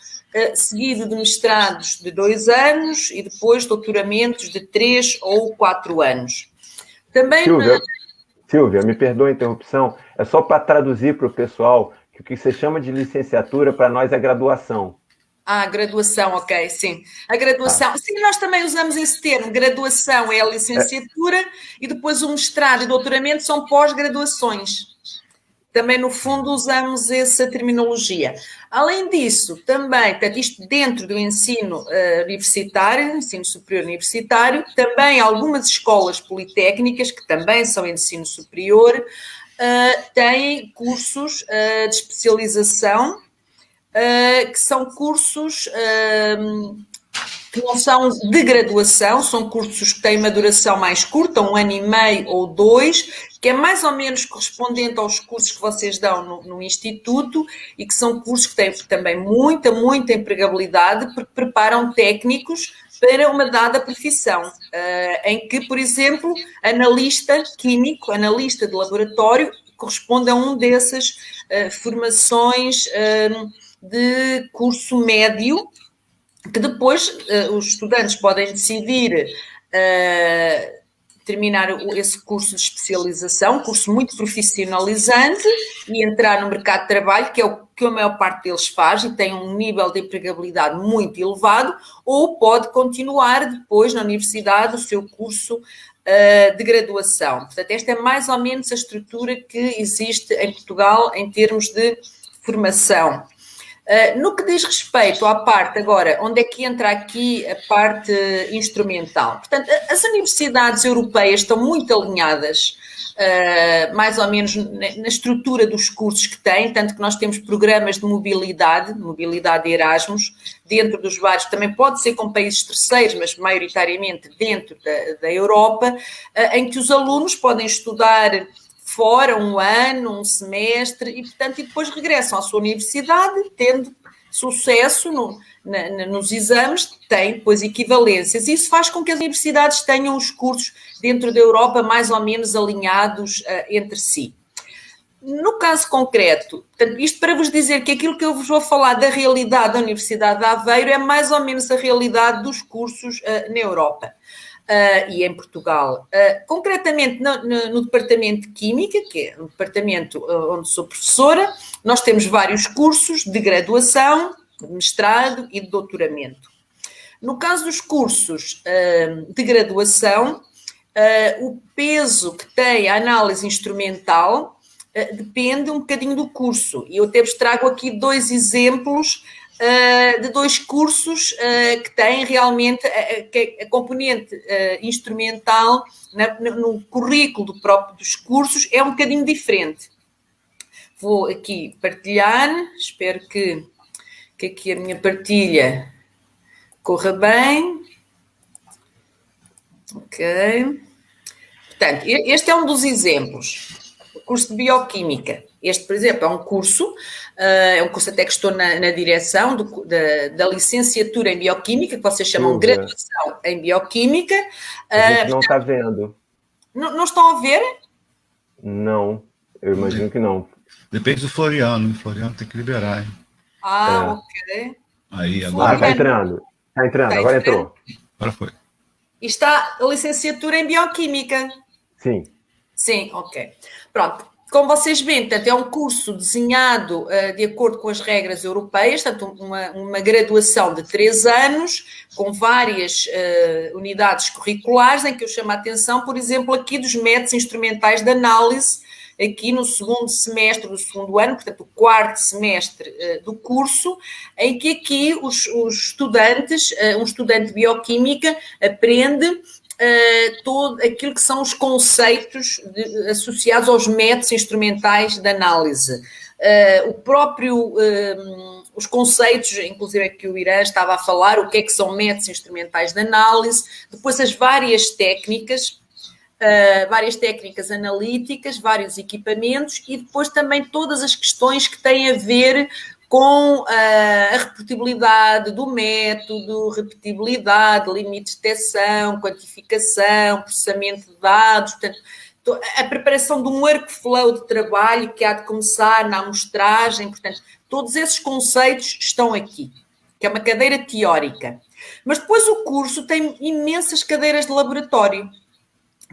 [SPEAKER 2] seguido de mestrados de 2 anos e depois doutoramentos de 3 ou 4 anos. Também
[SPEAKER 1] Silvia, me perdoa a interrupção, é só para traduzir para o pessoal que o que você chama de licenciatura para nós é graduação.
[SPEAKER 2] Ah, graduação, ok, sim. A graduação, sim, nós também usamos esse termo. Graduação é a licenciatura e depois o mestrado e doutoramento são pós-graduações. Também, no fundo, usamos essa terminologia. Além disso, também, portanto, isto dentro do ensino universitário, ensino superior universitário, também algumas escolas politécnicas, que também são ensino superior, têm cursos de especialização, que são cursos que não são de graduação, são cursos que têm uma duração mais curta, 1 ano e meio ou 2, que é mais ou menos correspondente aos cursos que vocês dão no Instituto e que são cursos que têm também muita empregabilidade, porque preparam técnicos para uma dada profissão, em que, por exemplo, analista químico, analista de laboratório, corresponde a um dessas formações de curso médio, que depois os estudantes podem decidir terminar esse curso de especialização, curso muito profissionalizante, e entrar no mercado de trabalho, que é o que a maior parte deles faz e tem um nível de empregabilidade muito elevado, ou pode continuar depois na universidade o seu curso de graduação. Portanto, esta é mais ou menos a estrutura que existe em Portugal em termos de formação. No que diz respeito à parte, agora, onde é que entra aqui a parte instrumental? Portanto, as universidades europeias estão muito alinhadas, mais ou menos na estrutura dos cursos que têm, tanto que nós temos programas de mobilidade Erasmus, dentro dos vários, também pode ser com países terceiros, mas maioritariamente dentro da Europa, em que os alunos podem estudar fora 1 ano, 1 semestre, e, portanto, e depois regressam à sua universidade, tendo sucesso nos exames, têm depois equivalências. Isso faz com que as universidades tenham os cursos dentro da Europa mais ou menos alinhados entre si. No caso concreto, portanto, isto para vos dizer que aquilo que eu vos vou falar da realidade da Universidade de Aveiro é mais ou menos a realidade dos cursos na Europa. E em Portugal. Concretamente, no Departamento de Química, que é o departamento onde sou professora, nós temos vários cursos de graduação, de mestrado e de doutoramento. No caso dos cursos de graduação, o peso que tem a análise instrumental depende um bocadinho do curso. E eu até vos trago aqui 2 exemplos de 2 cursos que têm realmente a componente instrumental no currículo dos cursos é um bocadinho diferente. Vou aqui partilhar, espero que aqui a minha partilha corra bem. Ok. Portanto, este é um dos exemplos. O curso de Bioquímica. Este, por exemplo, é um curso até que estou na direção da licenciatura em Bioquímica, que vocês chamam de graduação em Bioquímica.
[SPEAKER 1] A gente não está vendo.
[SPEAKER 2] Não estão a ver?
[SPEAKER 1] Não, eu imagino que não.
[SPEAKER 3] Depende do Floriano. O Floriano tem que liberar, hein?
[SPEAKER 2] Ok.
[SPEAKER 3] Aí, agora...
[SPEAKER 1] está entrando. Está entrando, agora entrou.
[SPEAKER 3] Agora foi.
[SPEAKER 2] E está a licenciatura em Bioquímica.
[SPEAKER 1] Sim.
[SPEAKER 2] Sim, ok. Pronto. Como vocês veem, portanto, é um curso desenhado de acordo com as regras europeias, portanto, uma graduação de 3 anos, com várias unidades curriculares, em que eu chamo a atenção, por exemplo, aqui dos métodos instrumentais de análise, aqui no 2º semestre do 2º ano, portanto, o 4º semestre do curso, em que aqui os estudantes, um estudante de Bioquímica aprende todo aquilo que são os conceitos associados aos métodos instrumentais de análise. O próprio os conceitos, inclusive que o Irã estava a falar, o que é que são métodos instrumentais de análise, depois as várias técnicas analíticas, vários equipamentos e depois também todas as questões que têm a ver com a repetibilidade do método, repetibilidade, limite de detecção, quantificação, processamento de dados, portanto, a preparação de um workflow de trabalho que há de começar na amostragem, portanto, todos esses conceitos estão aqui, que é uma cadeira teórica. Mas depois o curso tem imensas cadeiras de laboratório.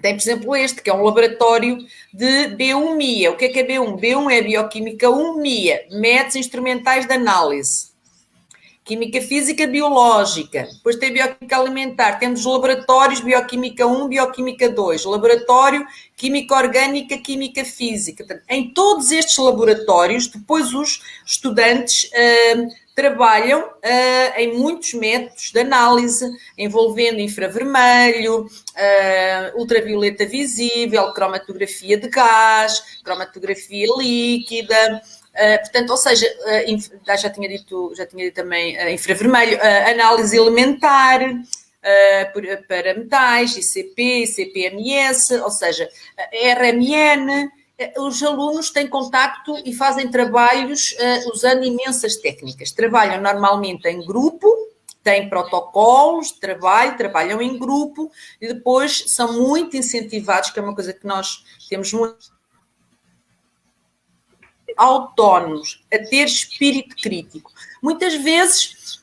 [SPEAKER 2] Tem, por exemplo, este, que é um laboratório de B1-MIA. O que é B1? B1 é Bioquímica 1, MIA, métodos instrumentais de análise. Química Física Biológica. Depois tem Bioquímica Alimentar. Temos laboratórios Bioquímica 1, Bioquímica 2. Laboratório Química Orgânica, Química Física. Em todos estes laboratórios, depois os estudantes trabalham em muitos métodos de análise, envolvendo infravermelho, ultravioleta visível, cromatografia de gás, cromatografia líquida, portanto, ou seja, já tinha dito também infravermelho, análise elementar para metais, ICP, ICP-MS, ou seja, RMN. Os alunos têm contacto e fazem trabalhos usando imensas técnicas. Trabalham normalmente em grupo, têm protocolos de trabalho, trabalham em grupo e depois são muito incentivados, que é uma coisa que nós temos muito, autónomos, a ter espírito crítico. Muitas vezes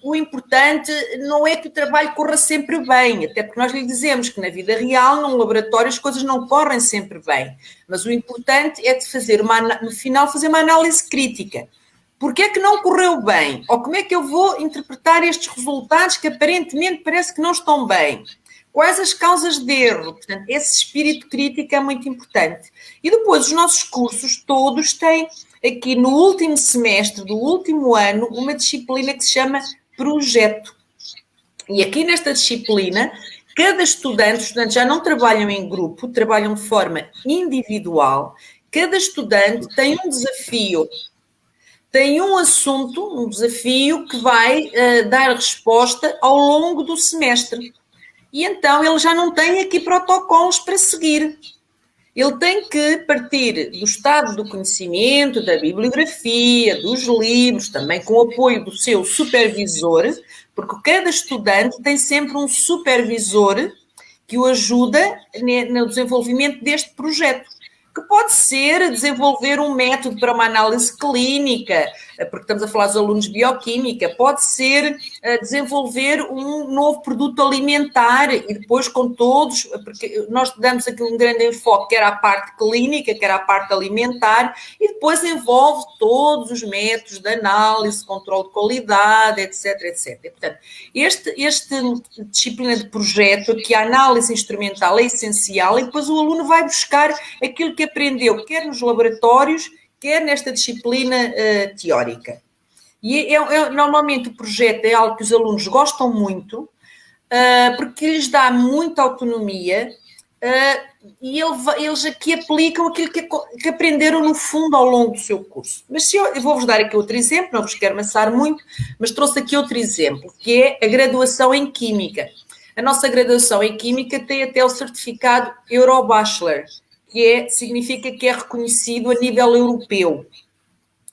[SPEAKER 2] o importante não é que o trabalho corra sempre bem, até porque nós lhe dizemos que na vida real, num laboratório, as coisas não correm sempre bem. Mas o importante é de fazer no final, fazer uma análise crítica. Porquê é que não correu bem? Ou como é que eu vou interpretar estes resultados que aparentemente parece que não estão bem? Quais as causas de erro? Portanto, esse espírito crítico é muito importante. E depois, os nossos cursos todos têm aqui no último semestre do último ano uma disciplina que se chama projeto. E aqui nesta disciplina, cada estudante, os estudantes já não trabalham em grupo, trabalham de forma individual, cada estudante tem um desafio, tem um assunto, um desafio que vai dar resposta ao longo do semestre. E então ele já não tem aqui protocolos para seguir. Ele tem que partir do estado do conhecimento, da bibliografia, dos livros, também com o apoio do seu supervisor, porque cada estudante tem sempre um supervisor que o ajuda no desenvolvimento deste projeto, que pode ser desenvolver um método para uma análise clínica, porque estamos a falar dos alunos de bioquímica, pode ser desenvolver um novo produto alimentar e depois com todos, porque nós damos aqui um grande enfoque, quer à parte clínica, quer à parte alimentar, e depois envolve todos os métodos de análise, controle de qualidade, etc, etc. E, portanto, esta disciplina de projeto, que a análise instrumental é essencial, e depois o aluno vai buscar aquilo que aprendeu, quer nos laboratórios, quer nesta disciplina teórica. E normalmente o projeto é algo que os alunos gostam muito, porque lhes dá muita autonomia e eles aqui aplicam aquilo que aprenderam no fundo ao longo do seu curso. Mas eu vou-vos dar aqui outro exemplo, não vos quero amassar muito, mas trouxe aqui outro exemplo, que é a graduação em Química. A nossa graduação em Química tem até o certificado Eurobachelor, que significa que é reconhecido a nível europeu,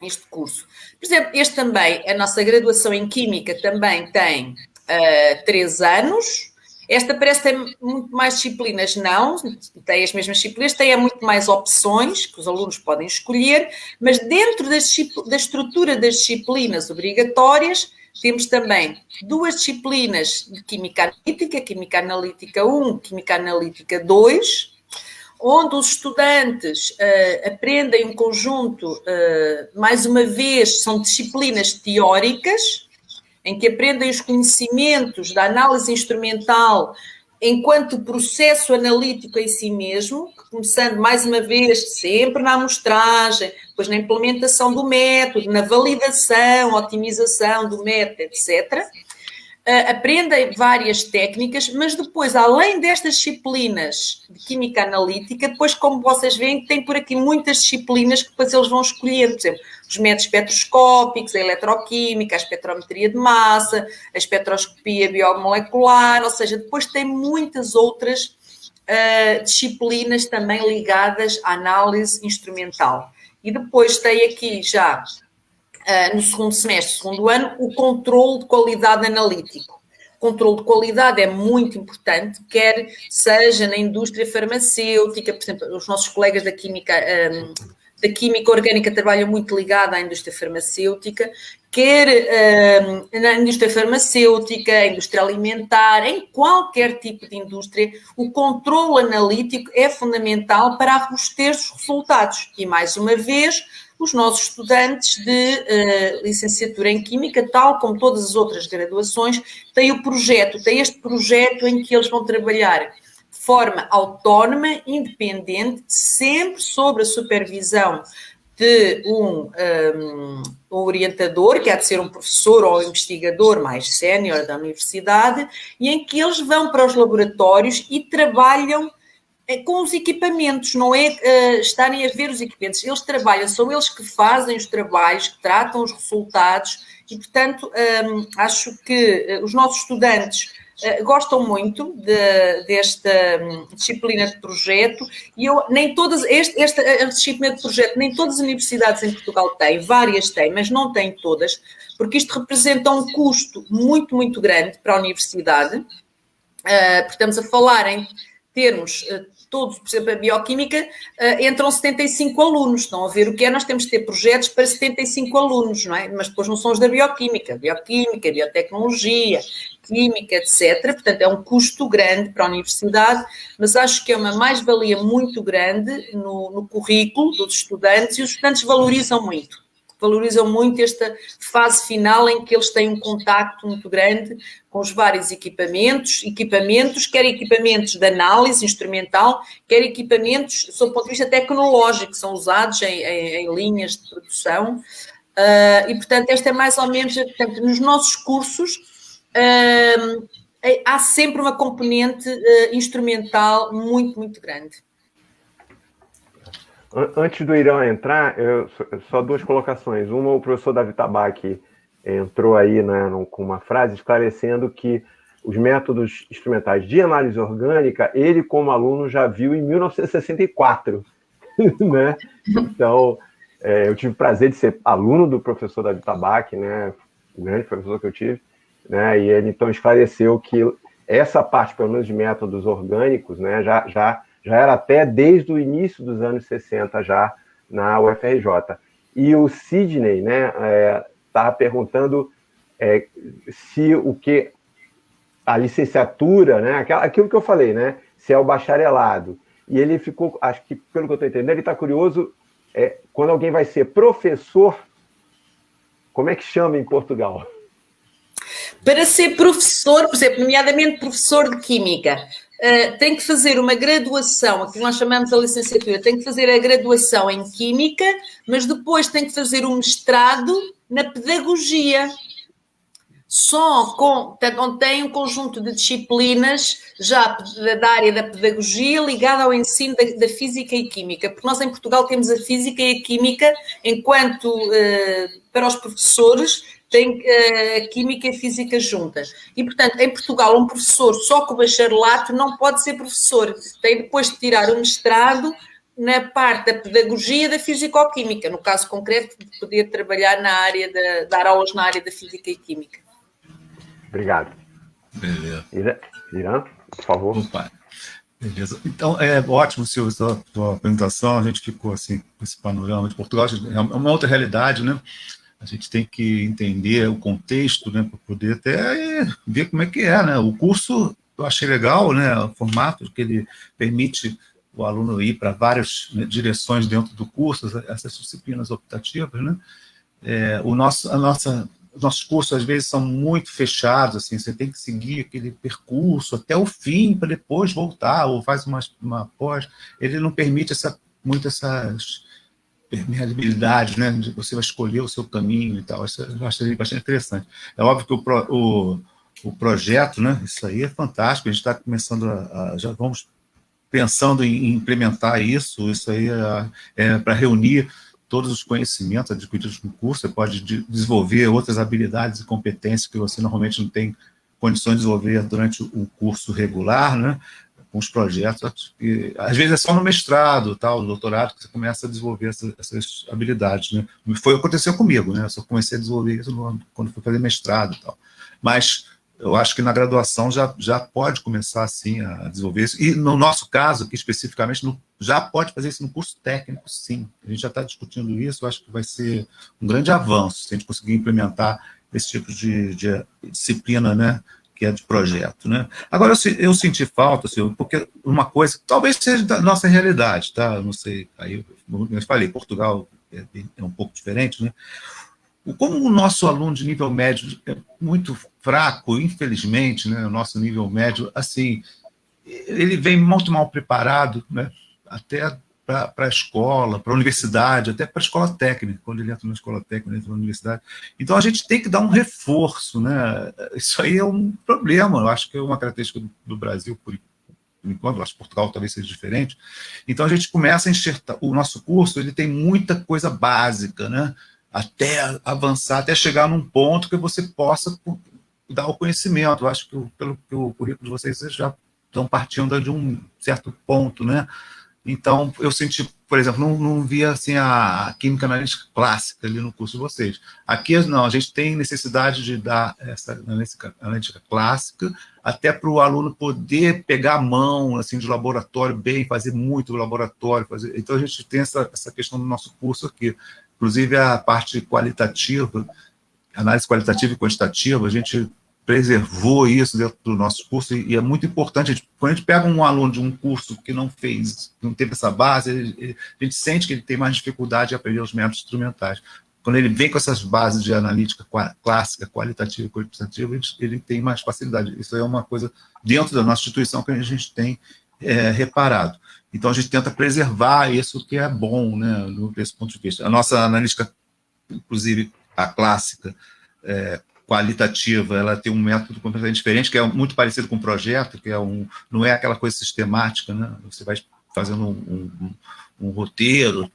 [SPEAKER 2] este curso. Por exemplo, este também, a nossa graduação em Química também tem 3 anos. Esta parece ter muito mais disciplinas, não, tem as mesmas disciplinas, tem muito mais opções que os alunos podem escolher, mas dentro da estrutura das disciplinas obrigatórias, temos também 2 disciplinas de Química Analítica 1, Química Analítica 2, onde os estudantes aprendem um conjunto, mais uma vez, são disciplinas teóricas, em que aprendem os conhecimentos da análise instrumental enquanto processo analítico em si mesmo, começando mais uma vez sempre na amostragem, depois na implementação do método, na validação, otimização do método, etc. aprendem várias técnicas, mas depois, além destas disciplinas de química analítica, depois, como vocês veem, tem por aqui muitas disciplinas que depois eles vão escolher, por exemplo, os métodos espectroscópicos, a eletroquímica, a espectrometria de massa, a espectroscopia biomolecular, ou seja, depois tem muitas outras disciplinas também ligadas à análise instrumental. E depois tem aqui já, no segundo semestre, segundo ano, o controle de qualidade analítico. O controle de qualidade é muito importante, quer seja na indústria farmacêutica, por exemplo, os nossos colegas da química orgânica trabalham muito ligada à indústria farmacêutica, quer na indústria farmacêutica, indústria alimentar, em qualquer tipo de indústria, o controle analítico é fundamental para a robustez dos resultados. E, mais uma vez, os nossos estudantes de licenciatura em Química, tal como todas as outras graduações, têm este projeto em que eles vão trabalhar de forma autónoma, independente, sempre sob a supervisão de um orientador, que há de ser um professor ou um investigador mais sénior da universidade, e em que eles vão para os laboratórios e trabalham com os equipamentos, não é estarem a ver os equipamentos, eles trabalham, são eles que fazem os trabalhos, que tratam os resultados, e portanto acho que os nossos estudantes gostam muito desta disciplina de projeto, e nem todas, esta disciplina de projeto, nem todas as universidades em Portugal têm, várias têm, mas não têm todas, porque isto representa um custo muito, muito grande para a universidade, porque estamos a falar em termos todos, por exemplo, a bioquímica, entram 75 alunos, estão a ver o que é, nós temos de ter projetos para 75 alunos, não é? Mas depois não são os da bioquímica, biotecnologia, química, etc. Portanto, é um custo grande para a universidade, mas acho que é uma mais-valia muito grande no currículo dos estudantes, e os estudantes valorizam muito esta fase final em que eles têm um contacto muito grande com os vários equipamentos, quer equipamentos de análise instrumental, quer equipamentos, sob o ponto de vista tecnológico, que são usados em linhas de produção, e, portanto, esta é mais ou menos, portanto, nos nossos cursos, há sempre uma componente instrumental muito, muito grande.
[SPEAKER 1] Antes do Irã entrar, só duas colocações. Uma, o professor Davi Tabaque entrou aí, né, com uma frase esclarecendo que os métodos instrumentais de análise orgânica, ele, como aluno, já viu em 1964. Né? Então, eu tive o prazer de ser aluno do professor Davi Tabaque, né, o grande professor que eu tive, né, e ele, então, esclareceu que essa parte, pelo menos, de métodos orgânicos, né, já era até desde o início dos anos 60 já na UFRJ. E o Sidney, né, estava perguntando se o que a licenciatura, né, aquilo que eu falei, né, se é o bacharelado. E ele ficou, acho que pelo que eu estou entendendo, ele está curioso, quando alguém vai ser professor, como é que chama em Portugal?
[SPEAKER 2] Para ser professor, por exemplo, nomeadamente professor de Química, tem que fazer uma graduação, que nós chamamos a licenciatura, tem que fazer a graduação em Química, mas depois tem que fazer um mestrado na Pedagogia. Onde tem um conjunto de disciplinas já da área da Pedagogia ligada ao ensino da Física e Química, porque nós em Portugal temos a Física e a Química, enquanto para os professores tem a Química e a Física juntas. E, portanto, em Portugal, um professor só com o bacharelato não pode ser professor. Tem depois de tirar o mestrado na parte da Pedagogia da Físico-Química, no caso concreto, de poder trabalhar na área dar aulas na área da Física e Química.
[SPEAKER 1] Obrigado.
[SPEAKER 3] Beleza.
[SPEAKER 1] Irã, por favor.
[SPEAKER 3] Opa. Beleza. Então, é ótimo, Silvio, sua apresentação. A gente ficou assim, com esse panorama de Portugal. É uma outra realidade, né? A gente tem que entender o contexto, né, para poder até ver como é que é, né? O curso eu achei legal, né? O formato que ele permite o aluno ir para várias, né, direções dentro do curso, essas disciplinas optativas, né? Os nossos cursos, às vezes, são muito fechados, assim, você tem que seguir aquele percurso até o fim, para depois voltar, ou faz uma pós. Ele não permite muito essas permeabilidades, né? Você vai escolher o seu caminho e tal. Isso eu achei bastante interessante. É óbvio que o projeto, né? Isso aí é fantástico, a gente está começando já vamos pensando em implementar isso aí é para reunir todos os conhecimentos adquiridos no curso. Você pode desenvolver outras habilidades e competências que você normalmente não tem condições de desenvolver durante o curso regular, né? Com os projetos, e às vezes é só no mestrado, tal, no doutorado, que você começa a desenvolver essas habilidades, né? Aconteceu comigo, né? Eu só comecei a desenvolver isso quando fui fazer mestrado, tal. Mas eu acho que na graduação já pode começar, assim, a desenvolver isso. E no nosso caso, aqui especificamente, já pode fazer isso no curso técnico, sim. A gente já está discutindo isso, eu acho que vai ser um grande avanço se a gente conseguir implementar esse tipo de disciplina, né? Que é de projeto, né? Agora, eu senti falta, Silvio, porque uma coisa, talvez seja da nossa realidade, tá? Eu não sei, aí eu falei, Portugal é um pouco diferente, né? Como o nosso aluno de nível médio é muito fraco, infelizmente, né? O nosso nível médio, assim, ele vem muito mal preparado, né? Até para a escola, para a universidade, até para a escola técnica, quando ele entra na escola técnica, entra na universidade. Então, a gente tem que dar um reforço, né? Isso aí é um problema, eu acho que é uma característica do Brasil, por enquanto, eu acho que Portugal talvez seja diferente. Então, a gente começa a enxertar, o nosso curso, ele tem muita coisa básica, né? Até avançar, até chegar num ponto que você possa dar o conhecimento. Eu acho que, pelo que o currículo de vocês já estão partindo de um certo ponto, né? Então, eu senti, por exemplo, não via assim, a química analítica clássica ali no curso de vocês. Aqui, não, a gente tem necessidade de dar essa analítica clássica, até para o aluno poder pegar a mão assim, de laboratório bem, fazer muito laboratório. Então, a gente tem essa questão do nosso curso aqui. Inclusive, a parte qualitativa, análise qualitativa e quantitativa, a gente preservou isso dentro do nosso curso, e é muito importante. Quando a gente pega um aluno de um curso que não teve essa base, a gente sente que ele tem mais dificuldade de aprender os métodos instrumentais. Quando ele vem com essas bases de analítica clássica, qualitativa e quantitativa, ele tem mais facilidade. Isso é uma coisa dentro da nossa instituição que a gente tem reparado. Então, a gente tenta preservar isso que é bom, né, desse ponto de vista. A nossa analítica, inclusive a clássica, qualitativa, ela tem um método completamente diferente, que é muito parecido com o projeto, que não é aquela coisa sistemática, né? Você vai fazendo um roteiro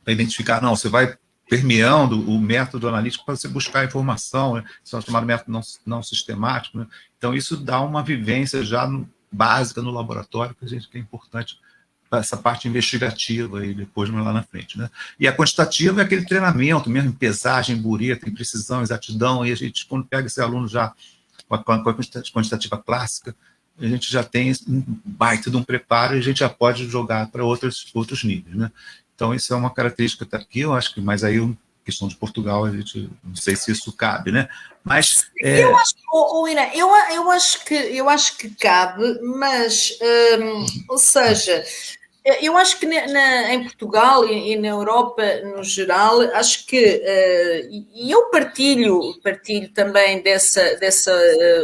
[SPEAKER 3] para identificar, não, você vai permeando o método analítico para você buscar informação, né? Isso é chamado método não sistemático, né? Então, isso dá uma vivência já básica no laboratório, que é importante essa parte investigativa e depois lá na frente, né? E a quantitativa é aquele treinamento mesmo, pesagem, bureta, em precisão, exatidão, e a gente, quando pega esse aluno já com a quantitativa clássica, a gente já tem um baita de um preparo e a gente já pode jogar para outros níveis, né? Então, isso é uma característica que está aqui, eu acho que, mas aí, questão de Portugal, a gente não sei se isso cabe, né? Mas
[SPEAKER 2] eu acho, Ira, eu acho que cabe, mas ou seja, eu acho que em Portugal e na Europa no geral, acho que e eu partilho também dessa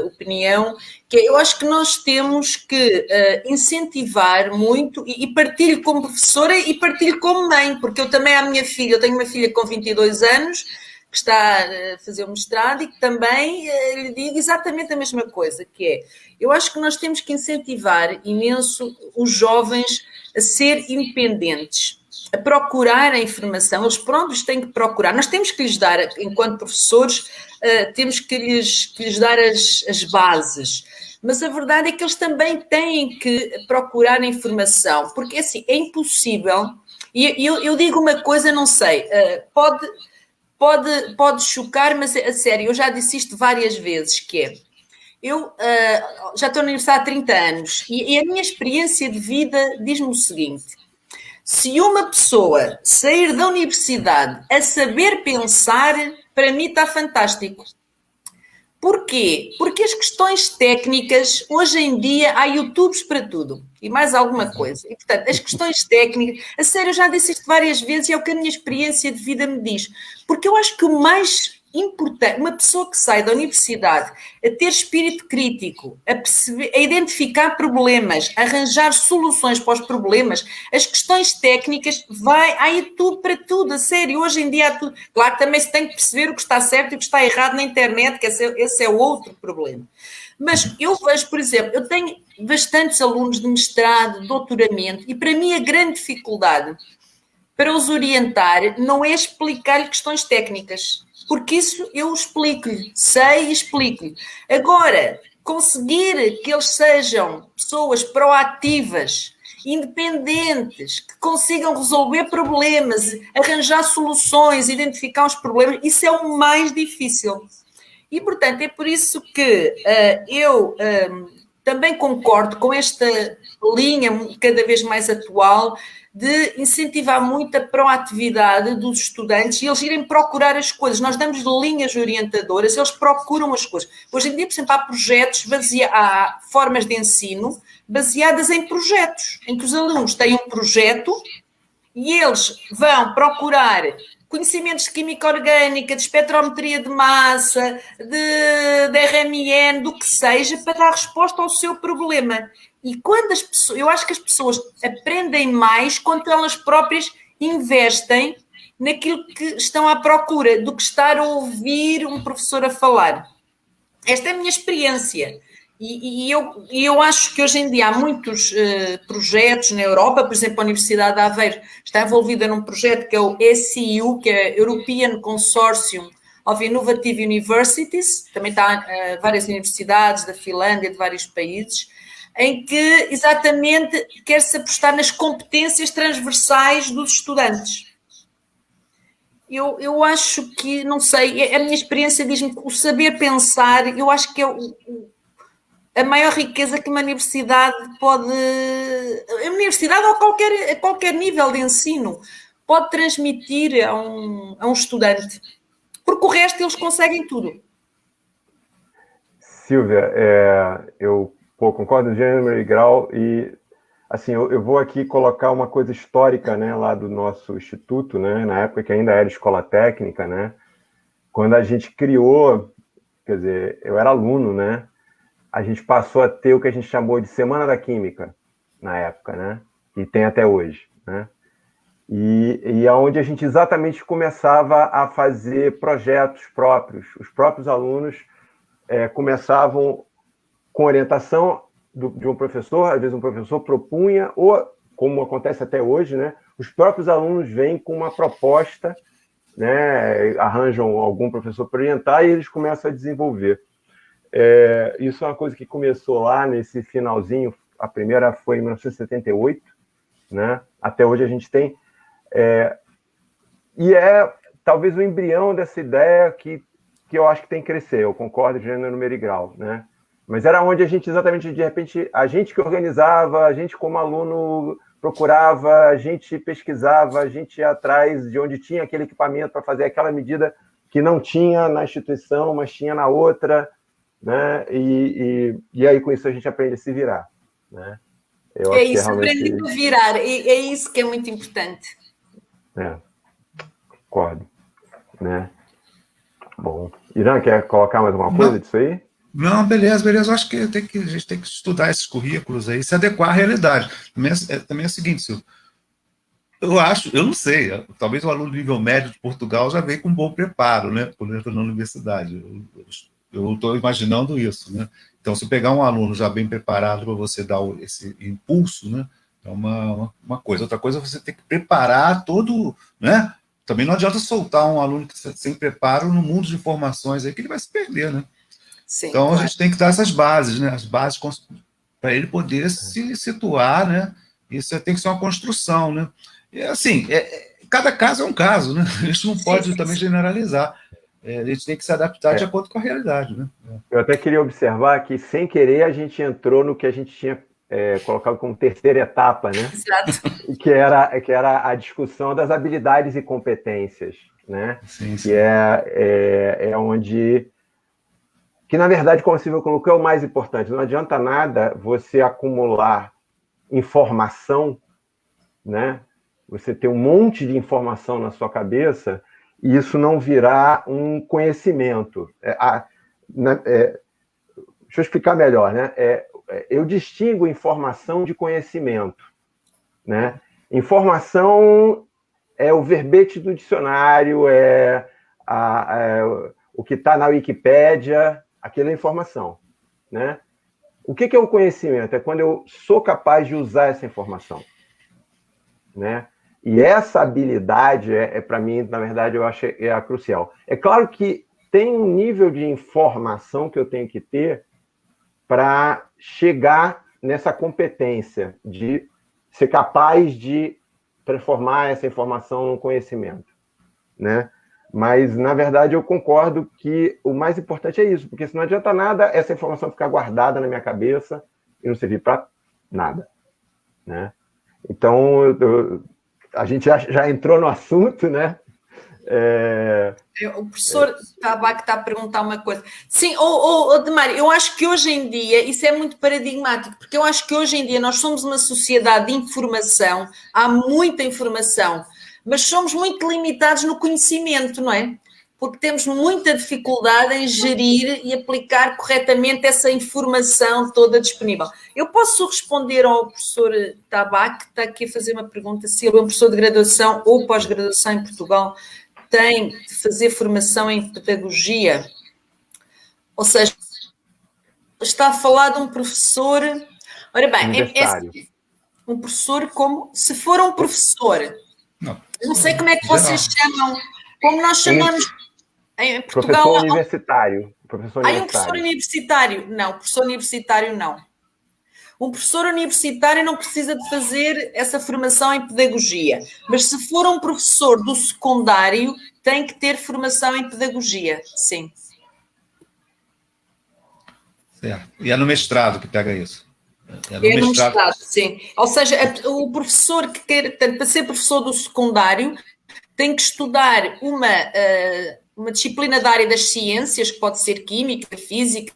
[SPEAKER 2] opinião, que eu acho que nós temos que incentivar muito, e partilho como professora e partilho como mãe, porque eu também eu tenho uma filha com 22 anos que está a fazer o mestrado e que também lhe digo exatamente a mesma coisa, que é, eu acho que nós temos que incentivar imenso os jovens a ser independentes, a procurar a informação, eles próprios têm que procurar, nós temos que lhes dar, enquanto professores, temos que lhes dar as bases, mas a verdade é que eles também têm que procurar a informação, porque assim, é impossível, e eu digo uma coisa, não sei, pode chocar, mas a sério, eu já disse isto várias vezes, que é, eu já estou na universidade há 30 anos e a minha experiência de vida diz-me o seguinte, se uma pessoa sair da universidade a saber pensar, para mim está fantástico. Porquê? Porque as questões técnicas, hoje em dia, há YouTubes para tudo. E mais alguma coisa. E, portanto, as questões técnicas... A sério, eu já disse isto várias vezes e é o que a minha experiência de vida me diz. Porque eu acho que o mais importante, uma pessoa que sai da universidade a ter espírito crítico, a perceber, a identificar problemas, a arranjar soluções para os problemas, as questões técnicas, há YouTube para tudo, a sério, hoje em dia há tudo. Claro que também se tem que perceber o que está certo e o que está errado na internet, que esse é outro problema. Mas eu vejo, por exemplo, eu tenho bastantes alunos de mestrado, de doutoramento, e para mim a grande dificuldade para os orientar não é explicar-lhe questões técnicas, porque isso eu explico-lhe, sei e explico-lhe. Agora, conseguir que eles sejam pessoas proativas, independentes, que consigam resolver problemas, arranjar soluções, identificar os problemas, isso é o mais difícil. E, portanto, é por isso que eu também concordo com esta linha cada vez mais atual de incentivar muito a proatividade dos estudantes e eles irem procurar as coisas. Nós damos linhas orientadoras, eles procuram as coisas. Hoje em dia, por exemplo, há projetos, há formas de ensino baseadas em projetos, em que os alunos têm um projeto e eles vão procurar conhecimentos de química orgânica, de espectrometria de massa, de RMN, do que seja, para dar resposta ao seu problema. E quando as pessoas, eu acho que as pessoas aprendem mais quando elas próprias investem naquilo que estão à procura, do que estar a ouvir um professor a falar. Esta é a minha experiência. E eu acho que hoje em dia há muitos projetos na Europa, por exemplo, a Universidade de Aveiro está envolvida num projeto que é o ECU, que é European Consortium of Innovative Universities, também está várias universidades da Finlândia, de vários países, em que exatamente quer-se apostar nas competências transversais dos estudantes. Eu acho que, não sei, a minha experiência diz-me que o saber pensar, eu acho que é a maior riqueza que uma universidade pode... A universidade ou a qualquer nível de ensino pode transmitir a um estudante. Porque o resto eles conseguem tudo.
[SPEAKER 1] Silvia, eu concordo no gênero e grau e assim, eu vou aqui colocar uma coisa histórica, né, lá do nosso instituto, né, na época que ainda era escola técnica, né, quando a gente criou, quer dizer, eu era aluno, né, a gente passou a ter o que a gente chamou de Semana da Química, na época, né, e tem até hoje, né, e onde a gente exatamente começava a fazer projetos próprios, os próprios alunos começavam com orientação de um professor, às vezes um professor propunha, ou, como acontece até hoje, né, os próprios alunos vêm com uma proposta, né, arranjam algum professor para orientar e eles começam a desenvolver. Isso é uma coisa que começou lá nesse finalzinho, a primeira foi em 1978, né, até hoje a gente tem, e talvez o embrião dessa ideia que eu acho que tem que crescer, eu concordo, gênero, número e grau, né? Mas era onde a gente, exatamente, de repente, a gente que organizava, a gente como aluno procurava, a gente pesquisava, a gente ia atrás de onde tinha aquele equipamento para fazer aquela medida que não tinha na instituição, mas tinha na outra, né? E aí, com isso, a gente aprende a se virar, né? Eu acho
[SPEAKER 2] isso,
[SPEAKER 1] que realmente...
[SPEAKER 2] aprender a virar, é isso que é muito importante.
[SPEAKER 1] Concordo, né? Bom, Irã, quer colocar mais alguma coisa disso aí?
[SPEAKER 3] Não, beleza. Eu acho que a gente tem que estudar esses currículos aí, se adequar à realidade. Também é o seguinte, Silvio, eu não sei, talvez o aluno nível médio de Portugal já veio com um bom preparo, né, por dentro da universidade. Eu estou imaginando isso, né? Então, se pegar um aluno já bem preparado para você dar esse impulso, né, é uma coisa. Outra coisa é você ter que preparar todo, né? Também não adianta soltar um aluno sem preparo no mundo de informações aí, que ele vai se perder, né? Sim, então, claro. A gente tem que dar essas bases, né? As bases para ele poder se situar, né? Isso tem que ser uma construção, né? E, assim, cada caso é um caso, né? A gente não pode também generalizar. A gente tem que se adaptar de acordo com a realidade, né?
[SPEAKER 1] Eu até queria observar que, sem querer, a gente entrou no que a gente tinha colocado como terceira etapa, né? Exato. Que era a discussão das habilidades e competências, né? Sim. Que é onde... Que, na verdade, como a Silvia colocou, é o mais importante. Não adianta nada você acumular informação, né? Você ter um monte de informação na sua cabeça e isso não virar um conhecimento. Deixa eu explicar melhor, né? Eu distingo informação de conhecimento, né? Informação é o verbete do dicionário, o que está na Wikipédia, aquilo é informação, né? O que é o conhecimento? É quando eu sou capaz de usar essa informação, né? E essa habilidade para mim, na verdade, eu acho a crucial. É claro que tem um nível de informação que eu tenho que ter para chegar nessa competência de ser capaz de transformar essa informação num conhecimento, né? Mas, na verdade, eu concordo que o mais importante é isso, porque se não adianta nada essa informação ficar guardada na minha cabeça e não servir para nada, né? Então, a gente já entrou no assunto, né?
[SPEAKER 2] O professor Tabac está a perguntar uma coisa. Sim, Demário, eu acho que hoje em dia isso é muito paradigmático, porque eu acho que hoje em dia nós somos uma sociedade de informação, há muita informação, mas somos muito limitados no conhecimento, não é? Porque temos muita dificuldade em gerir e aplicar corretamente essa informação toda disponível. Eu posso responder ao professor Tabac, que está aqui a fazer uma pergunta, se ele é um professor de graduação ou pós-graduação em Portugal, tem de fazer formação em pedagogia, ou seja, está a falar de um professor. Ora bem, um professor como se for um professor. Não sei como é que vocês chamam, como nós chamamos em Portugal.
[SPEAKER 1] Professor universitário.
[SPEAKER 2] Um professor universitário. Não, professor universitário não. Um professor universitário não precisa de fazer essa formação em pedagogia, mas se for um professor do secundário, tem que ter formação em pedagogia, sim.
[SPEAKER 3] Certo. E é no mestrado que pega isso?
[SPEAKER 2] É no mestrado, sim. Ou seja, o professor que quer, para ser professor do secundário, tem que estudar uma disciplina da área das ciências, que pode ser química, física,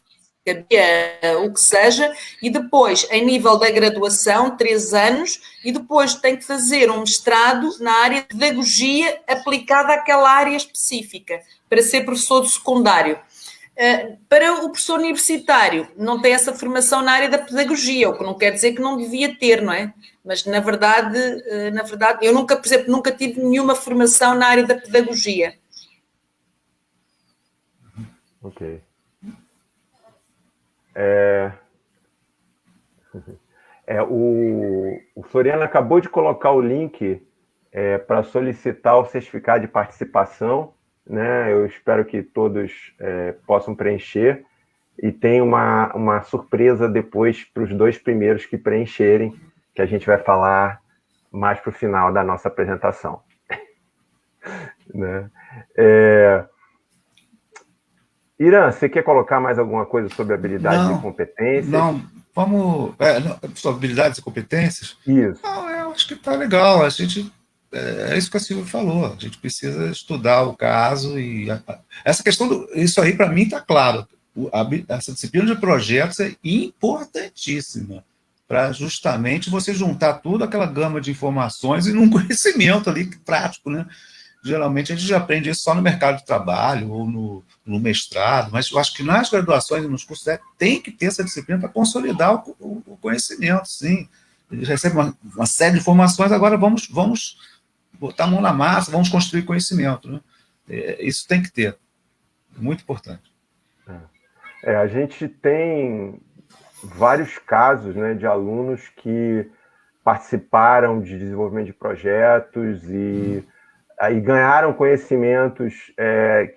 [SPEAKER 2] o que seja, e depois, em nível da graduação, 3 anos, e depois tem que fazer um mestrado na área de pedagogia aplicada àquela área específica, para ser professor do secundário. Para o professor universitário, não tem essa formação na área da pedagogia, o que não quer dizer que não devia ter, não é? Mas, na verdade, eu nunca, por exemplo, nunca tive nenhuma formação na área da pedagogia.
[SPEAKER 1] Ok. O Floriano acabou de colocar o link para solicitar o certificado de participação, né? Eu espero que todos possam preencher, e tem uma surpresa depois para os 2 primeiros que preencherem, que a gente vai falar mais para o final da nossa apresentação. Né? Irã, você quer colocar mais alguma coisa sobre habilidades e competências?
[SPEAKER 3] Não, vamos... sobre habilidades e competências?
[SPEAKER 1] Isso.
[SPEAKER 3] Não, eu acho que está legal. A gente... É isso que a Silvia falou. A gente precisa estudar o caso e... Essa questão isso aí, para mim, está claro. Essa disciplina de projetos é importantíssima para justamente você juntar toda aquela gama de informações e num conhecimento ali prático, né? Geralmente a gente já aprende isso só no mercado de trabalho ou no mestrado, mas eu acho que nas graduações e nos cursos tem que ter essa disciplina para consolidar o conhecimento, sim. A gente recebe uma série de informações, agora vamos botar a mão na massa, vamos construir conhecimento, né? Isso tem que ter. Muito importante.
[SPEAKER 1] A gente tem vários casos, né, de alunos que participaram de desenvolvimento de projetos e aí ganharam conhecimentos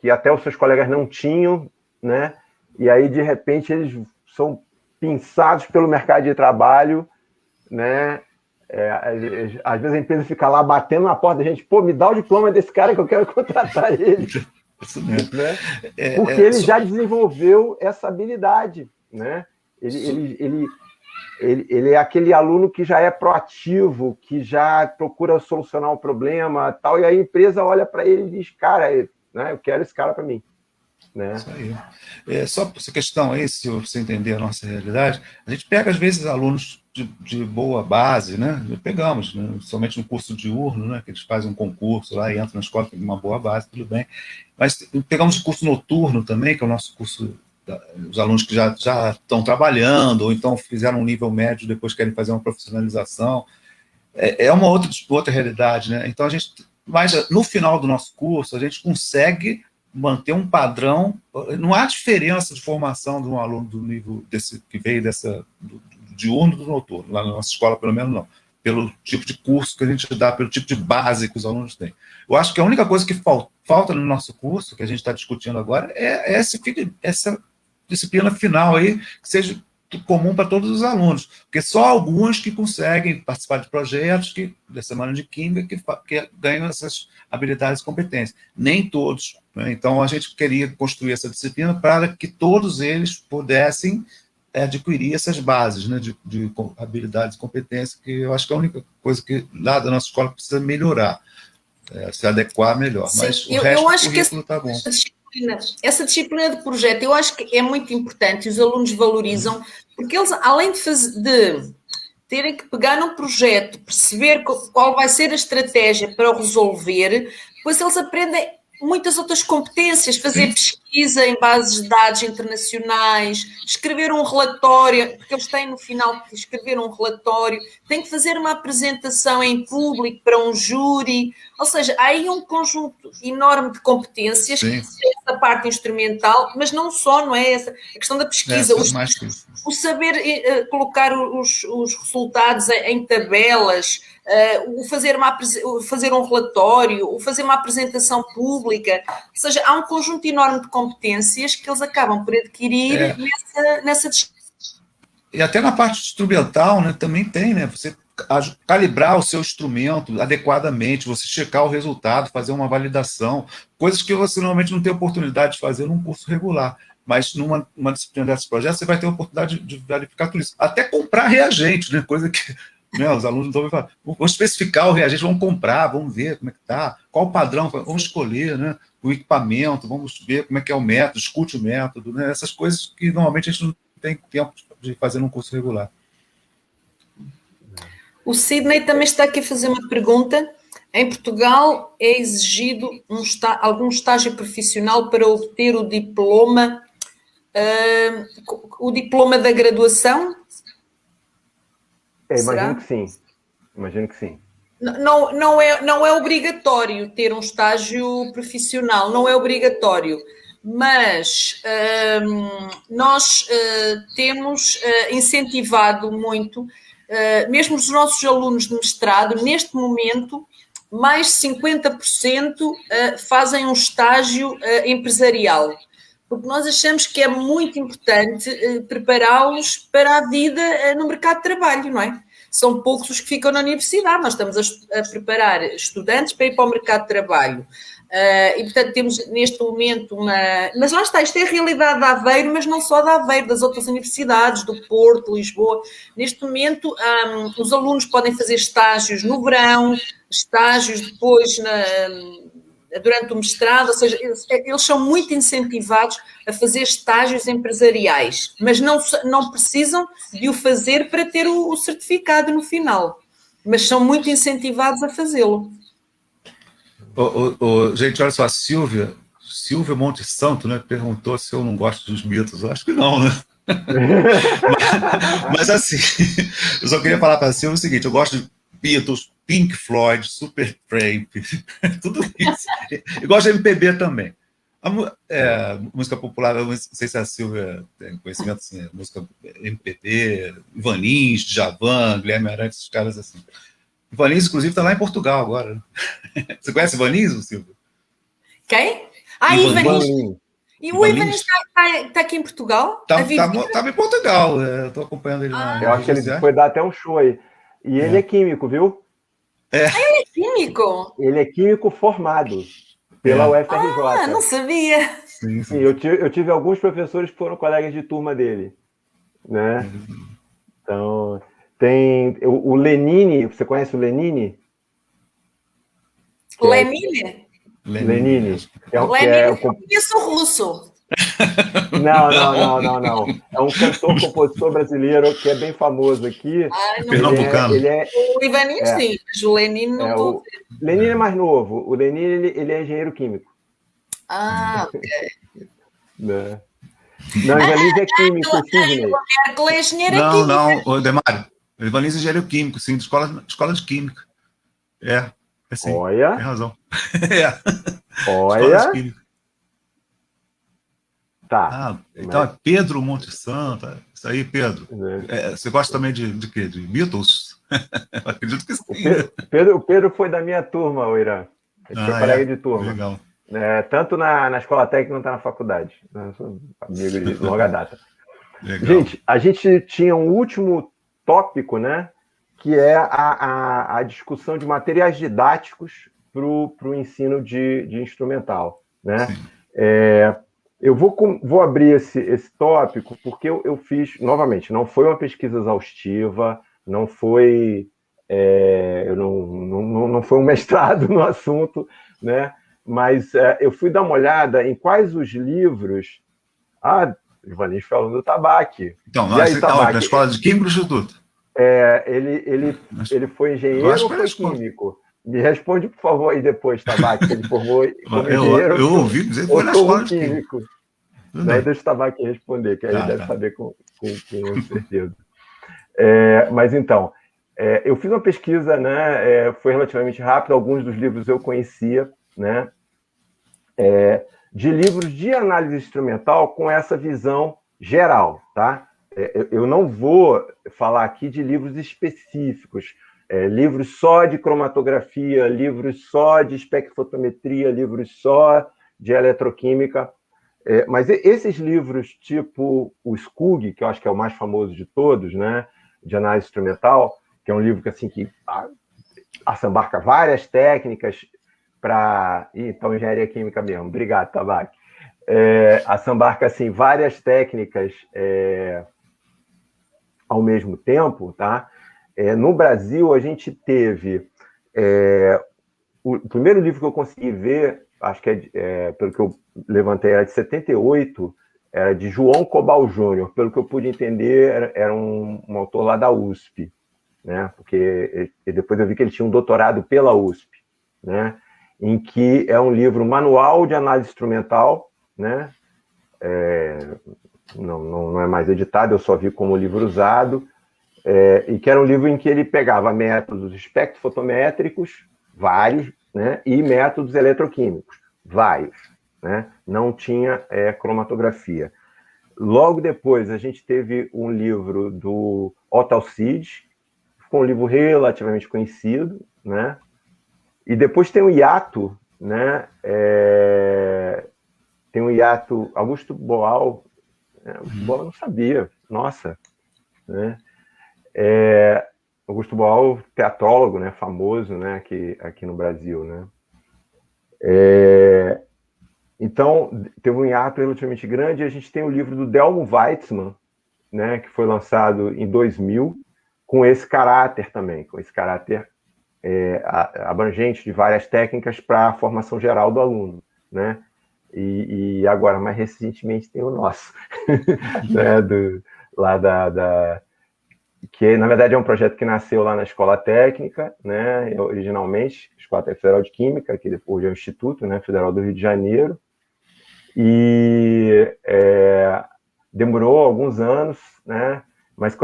[SPEAKER 1] que até os seus colegas não tinham, né? E aí, de repente, eles são pinçados pelo mercado de trabalho, né? Às vezes a empresa fica lá batendo na porta da gente, me dá o diploma desse cara que eu quero contratar ele.
[SPEAKER 3] Isso mesmo.
[SPEAKER 1] Né? Porque ele já desenvolveu essa habilidade, né? Ele é aquele aluno que já é proativo, que já procura solucionar o problema, tal, e a empresa olha para ele e diz, cara, né, eu quero esse cara para mim. Né?
[SPEAKER 3] Isso aí. Só essa questão aí, se você entender a nossa realidade, a gente pega, às vezes, alunos de boa base, né? Pegamos, né? Somente no curso diurno, né? Que eles fazem um concurso lá e entram na escola, tem uma boa base, tudo bem. Mas pegamos o curso noturno também, que é o nosso curso, os alunos que já estão trabalhando, ou então fizeram um nível médio, depois querem fazer uma profissionalização. É uma outra realidade, né? Então, mas no final do nosso curso, a gente consegue manter um padrão. Não há diferença de formação de um aluno do nível que veio do diurno do noturno, lá na nossa escola, pelo menos não, pelo tipo de curso que a gente dá, pelo tipo de base que os alunos têm. Eu acho que a única coisa que falta no nosso curso, que a gente está discutindo agora, é essa disciplina final aí, que seja comum para todos os alunos, porque só alguns que conseguem participar de projetos da Semana de Química que ganham essas habilidades e competências. Nem todos, né? Então, a gente queria construir essa disciplina para que todos eles pudessem adquirir essas bases, né, de habilidades e competências, que eu acho que é a única coisa que lá da nossa escola precisa melhorar, se adequar melhor.
[SPEAKER 2] Sim,
[SPEAKER 3] mas o resto do currículo está bom.
[SPEAKER 2] Essa disciplina de projeto, eu acho que é muito importante e os alunos valorizam, porque eles, além de terem que pegar num projeto, perceber qual vai ser a estratégia para o resolver, depois eles aprendem muitas outras competências, fazer pesquisa em bases de dados internacionais, escrever um relatório, porque eles têm no final que escrever um relatório, têm que fazer uma apresentação em público para um júri, ou seja, há aí um conjunto enorme de competências, essa parte instrumental, mas não só, não é essa, a questão da pesquisa, o saber colocar os resultados em tabelas, o fazer um relatório, o fazer uma apresentação pública, ou seja, há um conjunto enorme de competências que eles acabam por adquirir nessa
[SPEAKER 3] e até na parte instrumental, né, também tem, né, você calibrar o seu instrumento adequadamente, você checar o resultado, fazer uma validação, coisas que você normalmente não tem oportunidade de fazer num curso regular. Mas numa disciplina desses projetos, você vai ter a oportunidade de verificar tudo isso. Até comprar reagente, né? Coisa que os alunos não vão falar. Vamos especificar o reagente, vamos comprar, vamos ver como é que está, qual o padrão, vamos escolher, né, o equipamento, vamos ver como é que é o método, discute o método, né? Essas coisas que normalmente a gente não tem tempo de fazer num curso regular.
[SPEAKER 2] O Sidney também está aqui a fazer uma pergunta. Em Portugal é exigido algum estágio profissional para obter o diploma da graduação?
[SPEAKER 1] Imagino que sim.
[SPEAKER 2] Não é obrigatório ter um estágio profissional, não é obrigatório, mas nós temos incentivado muito, mesmo os nossos alunos de mestrado, neste momento, mais de 50% fazem um estágio empresarial, porque nós achamos que é muito importante prepará-los para a vida no mercado de trabalho, não é? São poucos os que ficam na universidade, nós estamos a preparar estudantes para ir para o mercado de trabalho. E, portanto, temos neste momento Mas lá está, isto é a realidade de Aveiro, mas não só de Aveiro, das outras universidades, do Porto, de Lisboa. Neste momento, os alunos podem fazer estágios no verão, estágios depois durante o mestrado, ou seja, eles são muito incentivados a fazer estágios empresariais, mas não precisam de o fazer para ter o certificado no final, mas são muito incentivados a fazê-lo.
[SPEAKER 3] Gente, olha só, a Silvia Monte Santo, né, perguntou se eu não gosto dos Beatles. Eu acho que não, né? mas assim, eu só queria falar para a Silvia o seguinte: eu gosto de Beatles, Pink Floyd, Supertramp, tudo isso. Eu gosto de MPB também. Música popular, eu não sei se a Silvia tem conhecimento assim, música MPB, Ivan Lins, Djavan, Guilherme Arantes, esses caras assim. Ivan Lins, inclusive, está lá em Portugal agora. Você conhece Ivan Lins, Silvio?
[SPEAKER 2] Quem? Ivan Lins. E o Ivan Lins está aqui em Portugal?
[SPEAKER 3] Estava em Portugal, estou acompanhando ele lá.
[SPEAKER 1] Eu acho que ele foi dar até um show aí. E ele é químico, viu?
[SPEAKER 2] Ele é químico?
[SPEAKER 1] Ele é químico formado pela UFRJ.
[SPEAKER 2] Não sabia.
[SPEAKER 1] Sim, eu tive alguns professores que foram colegas de turma dele, né? Então, tem o Lenine, você conhece o Lenine?
[SPEAKER 2] Lenine?
[SPEAKER 1] Lenine.
[SPEAKER 2] Eu conheço o russo.
[SPEAKER 1] Não. É um cantor-compositor brasileiro que é bem famoso aqui.
[SPEAKER 3] Pernambucano.
[SPEAKER 2] O Ivaninho, sim, mas o Lenine não estou vendo.
[SPEAKER 1] Lenine é mais novo. O Lenine, ele é engenheiro químico.
[SPEAKER 2] Ok.
[SPEAKER 1] Né? Não, Ivanise é químico, Sidney.
[SPEAKER 2] O Merkel é engenheiro químico.
[SPEAKER 3] Não, Demário. O Ivanise é engenheiro químico, sim, de escola de química. Sim.
[SPEAKER 1] Olha.
[SPEAKER 3] Tem razão.
[SPEAKER 1] Olha.
[SPEAKER 3] Escola de química.
[SPEAKER 1] Tá.
[SPEAKER 3] Então é Pedro Monte Santa. Isso aí, Pedro. Você gosta também de quê? De Beatles? Eu acredito que sim.
[SPEAKER 1] O Pedro foi da minha turma, o Irã. Ele foi colega de turma.
[SPEAKER 3] Legal.
[SPEAKER 1] Tanto na escola técnica quanto na faculdade. Eu sou amigo de longa data.
[SPEAKER 3] Legal.
[SPEAKER 1] Gente, a gente tinha um último tópico, né? Que é a discussão de materiais didáticos para o ensino de instrumental, né? Eu vou abrir esse tópico porque eu fiz, novamente, não foi uma pesquisa exaustiva, não foi, não foi um mestrado no assunto, né? Mas eu fui dar uma olhada em quais os livros... o Ivanis falando do Tabaque.
[SPEAKER 3] Então, na escola de química do Instituto?
[SPEAKER 1] Ele foi engenheiro ou foi químico? Me responde, por favor, aí depois, Tabaque, se ele formou como engenheiro
[SPEAKER 3] eu ouvi dizer que
[SPEAKER 1] ou
[SPEAKER 3] foi na escola
[SPEAKER 1] como químico. Daí deixa o Tabaque responder, que aí ele deve saber com certeza. Mas então, eu fiz uma pesquisa, né? Foi relativamente rápido, alguns dos livros eu conhecia, né? De livros de análise instrumental com essa visão geral, tá? Eu não vou falar aqui de livros específicos, livros só de cromatografia, livros só de espectrofotometria, livros só de eletroquímica, mas esses livros tipo o SCUG, que eu acho que é o mais famoso de todos, né, de análise instrumental, que é um livro que assim que assambarca várias técnicas para... Então, engenharia química mesmo. Obrigado, Tabaque. Assambarca assim, várias técnicas ao mesmo tempo, tá? No Brasil, a gente teve... o primeiro livro que eu consegui ver, acho que pelo que eu levantei, era de 78, era de João Cobal Júnior. Pelo que eu pude entender, era um autor lá da USP, né? Porque depois eu vi que ele tinha um doutorado pela USP, né? Em que é um livro manual de análise instrumental, né? Não é mais editado, eu só vi como livro usado, e que era um livro em que ele pegava métodos espectrofotométricos, vários, né? E métodos eletroquímicos, vários, né? Não tinha cromatografia. Logo depois, a gente teve um livro do Otto Alcides, que ficou um livro relativamente conhecido, né? E depois tem o hiato, né? Tem o hiato Augusto Boal. Augusto Boal eu não sabia, nossa, né? Augusto Boal, teatrólogo, né? Famoso, né? Aqui no Brasil, né? Então, teve um hiato relativamente grande. E a gente tem o livro do Delmo Weitzman, né? Que foi lançado em 2000, com esse caráter também, com esse caráter abrangente de várias técnicas para a formação geral do aluno, né? E agora, mais recentemente, tem o nosso, né? Que, na verdade, é um projeto que nasceu lá na Escola Técnica, né? Originalmente, Escola Técnica Federal de Química, que hoje é o Instituto, né? Federal do Rio de Janeiro, e demorou alguns anos, né? Mas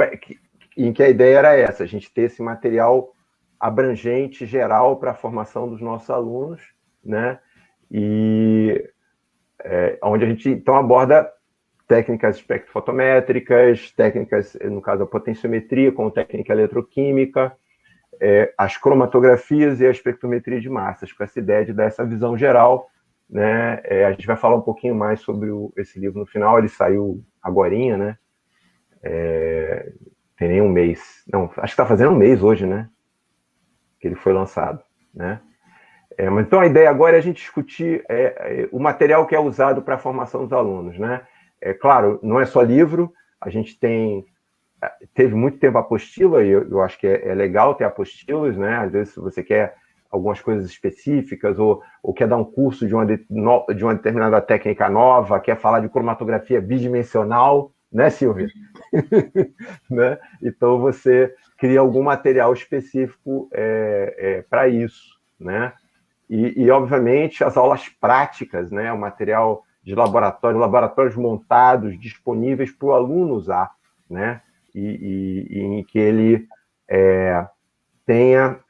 [SPEAKER 1] em que a ideia era essa, a gente ter esse material abrangente, geral, para a formação dos nossos alunos, né? E onde a gente, então, aborda técnicas espectrofotométricas, técnicas, no caso, a potenciometria com técnica eletroquímica, as cromatografias e a espectrometria de massas, com essa ideia de dar essa visão geral, né? A gente vai falar um pouquinho mais sobre esse livro no final, ele saiu agorinha, né? Tem nem um mês. Não, acho que está fazendo um mês hoje, né? Que ele foi lançado, né? Mas então a ideia agora é a gente discutir o material que é usado para a formação dos alunos, né? Claro, não é só livro, a gente teve muito tempo apostila, e eu acho que é legal ter apostilas, né? Às vezes, se você quer algumas coisas específicas, ou quer dar um curso de uma determinada técnica nova, quer falar de cromatografia bidimensional, né, Silvia? Né? Então, você cria algum material específico para isso, né? E, obviamente, as aulas práticas, né? O material de laboratório, laboratórios montados, disponíveis para o aluno usar, né? E em que ele tenha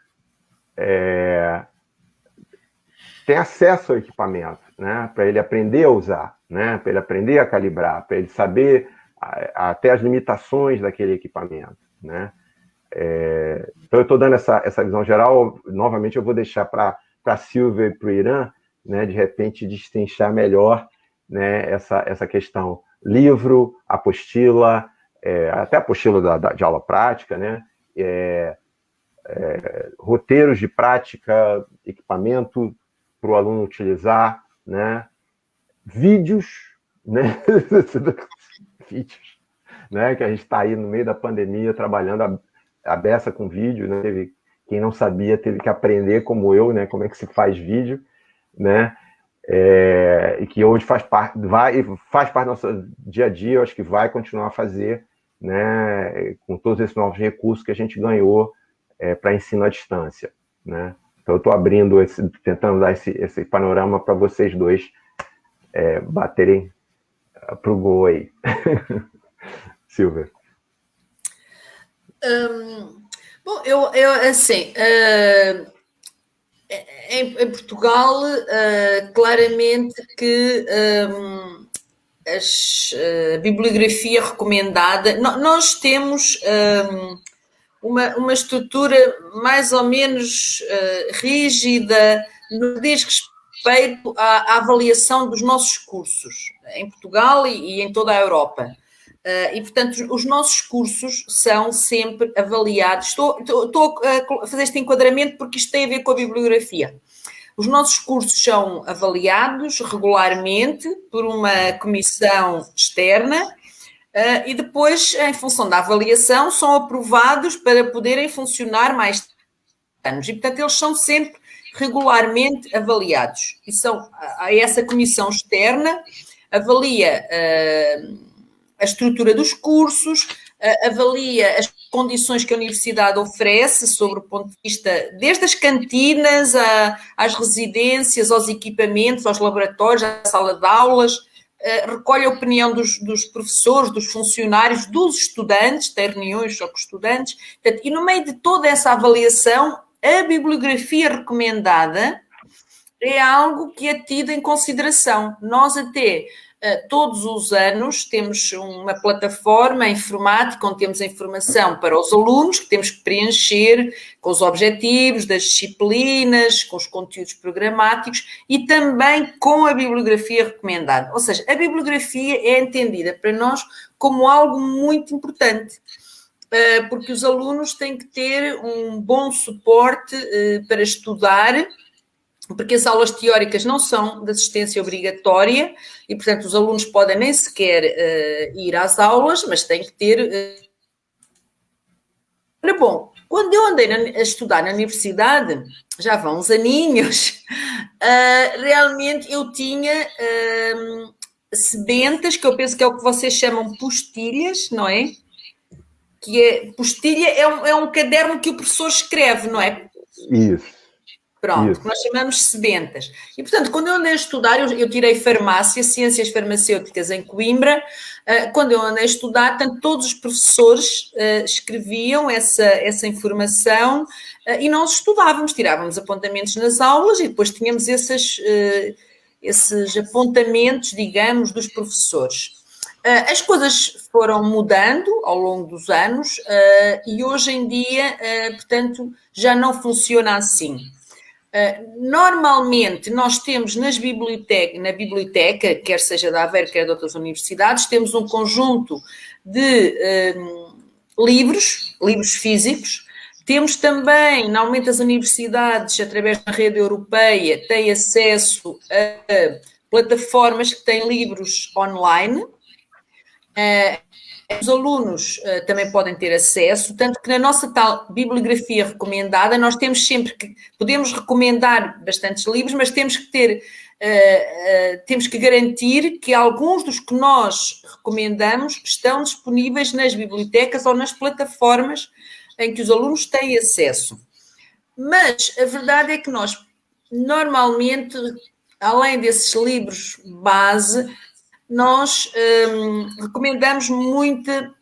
[SPEAKER 1] acesso ao equipamento, né? Para ele aprender a usar, né? Para ele aprender a calibrar, para ele saber até as limitações daquele equipamento, né? Então, eu estou dando essa visão geral. Novamente, eu vou deixar para a Silvia e para o Irã, né? De repente, destrinchar melhor, né? Essa questão livro, apostila, até apostila de aula prática, né? Roteiros de prática, equipamento para o aluno utilizar, né? Vídeos, né? Vídeos, né? Que a gente está aí no meio da pandemia trabalhando a beça com vídeo, né? Quem não sabia teve que aprender, como eu, né? Como é que se faz vídeo, né? E que hoje faz parte do nosso dia a dia. Eu acho que vai continuar a fazer, né? Com todos esses novos recursos que a gente ganhou para ensino à distância, né? Então, eu estou tentando dar esse panorama para vocês dois baterem para o gol aí. Silvia.
[SPEAKER 2] Bom, eu assim, em Portugal, claramente que a bibliografia recomendada, nós temos uma estrutura mais ou menos rígida no que diz respeito à avaliação dos nossos cursos em Portugal e em toda a Europa. E, portanto, os nossos cursos são sempre avaliados. Estou a fazer este enquadramento porque isto tem a ver com a bibliografia. Os nossos cursos são avaliados regularmente por uma comissão externa e depois, em função da avaliação, são aprovados para poderem funcionar mais anos. E, portanto, eles são sempre regularmente avaliados. E essa comissão externa avalia a estrutura dos cursos, avalia as condições que a universidade oferece sobre o ponto de vista, desde as cantinas às residências, aos equipamentos, aos laboratórios, à sala de aulas, recolhe a opinião dos professores, dos funcionários, dos estudantes, tem reuniões só com estudantes. Portanto, e no meio de toda essa avaliação, a bibliografia recomendada é algo que é tido em consideração. Nós até todos os anos temos uma plataforma informática onde temos a informação para os alunos que temos que preencher com os objetivos das disciplinas, com os conteúdos programáticos e também com a bibliografia recomendada. Ou seja, a bibliografia é entendida para nós como algo muito importante, porque os alunos têm que ter um bom suporte para estudar, porque as aulas teóricas não são de assistência obrigatória e, portanto, os alunos podem nem sequer ir às aulas, mas têm que ter... Ora, bom, quando eu andei a estudar na universidade, já vão uns aninhos, realmente eu tinha sebentas, que eu penso que é o que vocês chamam postilhas, não é? Postilha é um caderno que o professor escreve, não é?
[SPEAKER 1] Isso.
[SPEAKER 2] Pronto, isso. Que nós chamamos sebentas. E, portanto, quando eu andei a estudar, eu tirei farmácia, ciências farmacêuticas em Coimbra. Quando eu andei a estudar, tanto todos os professores escreviam essa informação e nós estudávamos, tirávamos apontamentos nas aulas e depois tínhamos esses apontamentos, digamos, dos professores. As coisas foram mudando ao longo dos anos e hoje em dia, portanto, já não funciona assim. Normalmente nós temos na biblioteca, quer seja da Aveiro, quer de outras universidades, temos um conjunto de livros físicos. Temos também, normalmente as universidades, através da rede europeia, têm acesso a plataformas que têm livros online. Os alunos também podem ter acesso, tanto que na nossa tal bibliografia recomendada nós temos sempre que, podemos recomendar bastantes livros, mas temos que ter, temos que garantir que alguns dos que nós recomendamos estão disponíveis nas bibliotecas ou nas plataformas em que os alunos têm acesso. Mas a verdade é que nós, normalmente, além desses livros base, nós recomendamos muita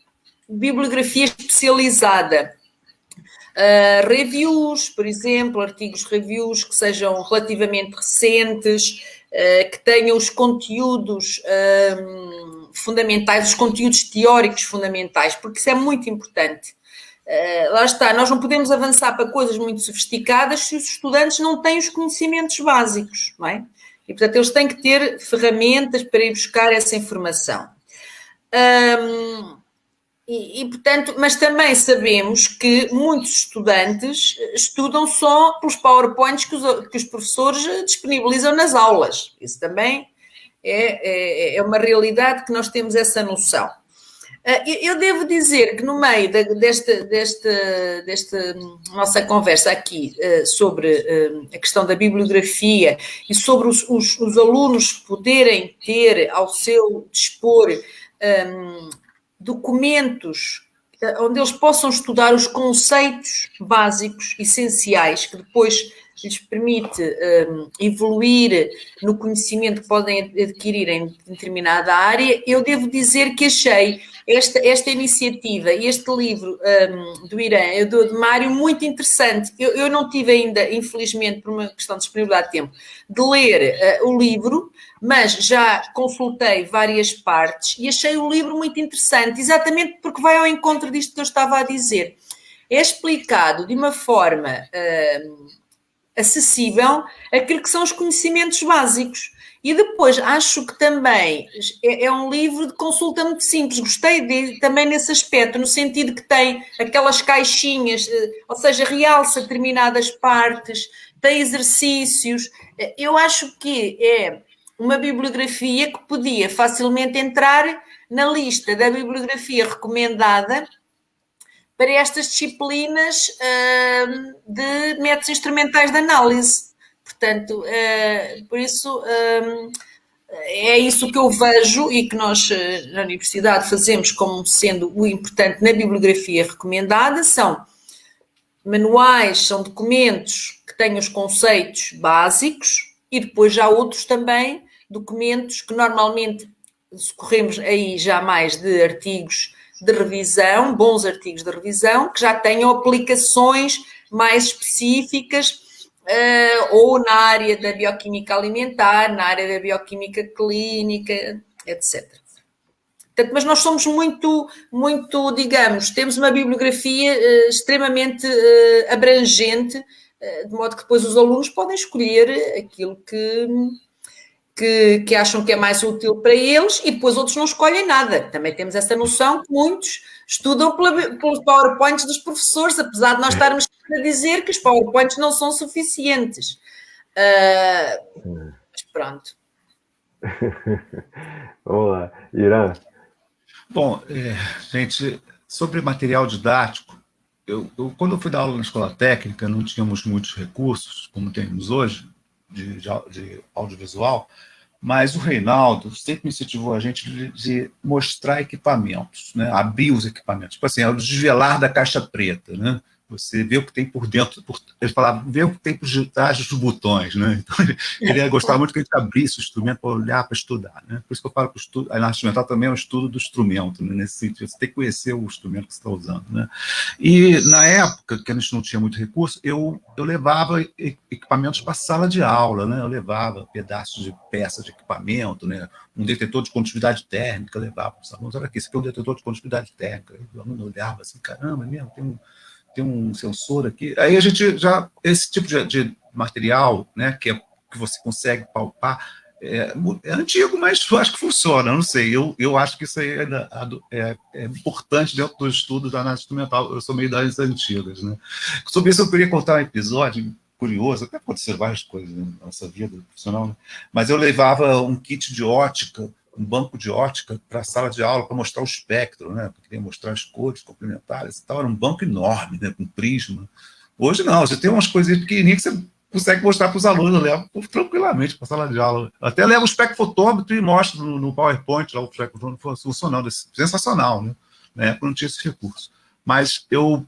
[SPEAKER 2] bibliografia especializada. Reviews, por exemplo, artigos reviews que sejam relativamente recentes, que tenham os conteúdos fundamentais, os conteúdos teóricos fundamentais, porque isso é muito importante. Lá está, nós não podemos avançar para coisas muito sofisticadas se os estudantes não têm os conhecimentos básicos, não é? E, portanto, eles têm que ter ferramentas para ir buscar essa informação. Portanto, mas também sabemos que muitos estudantes estudam só pelos PowerPoints que os professores disponibilizam nas aulas. Isso também é uma realidade que nós temos essa noção. Eu devo dizer que no meio desta nossa conversa aqui sobre a questão da bibliografia e sobre os alunos poderem ter ao seu dispor documentos onde eles possam estudar os conceitos básicos, essenciais, que depois lhes permite evoluir no conhecimento que podem adquirir em determinada área, eu devo dizer que achei esta iniciativa, este livro do Irã, do Mário, muito interessante. Eu não tive ainda, infelizmente, por uma questão de disponibilidade de tempo, de ler o livro, mas já consultei várias partes e achei o livro muito interessante, exatamente porque vai ao encontro disto que eu estava a dizer. É explicado de uma forma acessível aquilo que são os conhecimentos básicos. E depois, acho que também é um livro de consulta muito simples. Gostei também nesse aspecto, no sentido que tem aquelas caixinhas, ou seja, realça determinadas partes, tem exercícios. Eu acho que é uma bibliografia que podia facilmente entrar na lista da bibliografia recomendada para estas disciplinas de métodos instrumentais de análise. Portanto, por isso, é isso que eu vejo e que nós na Universidade fazemos como sendo o importante na bibliografia recomendada, são manuais, são documentos que têm os conceitos básicos e depois já outros também, documentos que normalmente socorremos aí já mais de artigos de revisão, bons artigos de revisão, que já tenham aplicações mais específicas ou na área da bioquímica alimentar, na área da bioquímica clínica, etc. Portanto, mas nós somos muito, digamos, temos uma bibliografia extremamente abrangente, de modo que depois os alunos podem escolher aquilo que acham que é mais útil para eles e depois outros não escolhem nada. Também temos essa noção que muitos estudam pelos PowerPoints dos professores, apesar de nós estarmos a dizer que os PowerPoints não são suficientes. Mas pronto.
[SPEAKER 1] Vamos lá. Irã.
[SPEAKER 3] Bom, gente, sobre material didático, quando eu fui dar aula na escola técnica, não tínhamos muitos recursos, como temos hoje, de audiovisual, mas o Reinaldo sempre me incentivou a gente de mostrar equipamentos, né? Abrir os equipamentos. Tipo assim, é o desvelar da caixa preta, né? Você vê o que tem por dentro, ele falava, vê o que tem por trás dos botões, né? Então, ele ia gostar muito que a gente abrisse o instrumento para olhar, para estudar, né? Por isso que eu falo que o estudo, a análise instrumental também é um estudo do instrumento, né? Nesse sentido, você tem que conhecer o instrumento que você está usando, né? E na época, que a gente não tinha muito recurso, eu levava equipamentos para a sala de aula, né? Eu levava pedaços de peças de equipamento, né? Um detetor de condutividade térmica, eu levava para os alunos, olha aqui, esse aqui é um detetor de condutividade térmica. O aluno olhava assim, caramba, mesmo, tem um sensor aqui. Aí a gente já, esse tipo de material, né, que você consegue palpar, é antigo, mas eu acho que funciona, não sei. Eu acho que isso aí ainda é importante dentro do estudo da análise instrumental. Eu sou meio das antigas, né? Sobre isso eu queria contar um episódio curioso, até aconteceram várias coisas na nossa vida profissional, né? Mas eu levava um kit de ótica um banco de ótica para a sala de aula, para mostrar o espectro, né? Porque queria mostrar as cores complementares e tal. Era um banco enorme, né? Com prisma. Hoje não, você tem umas coisinhas pequenininhas que você consegue mostrar para os alunos, eu levo tranquilamente para a sala de aula. Até levo o espectrofotômetro e mostro no PowerPoint lá o espectrofotômetro funcionando. Sensacional, né? Na época não tinha esse recurso. Mas eu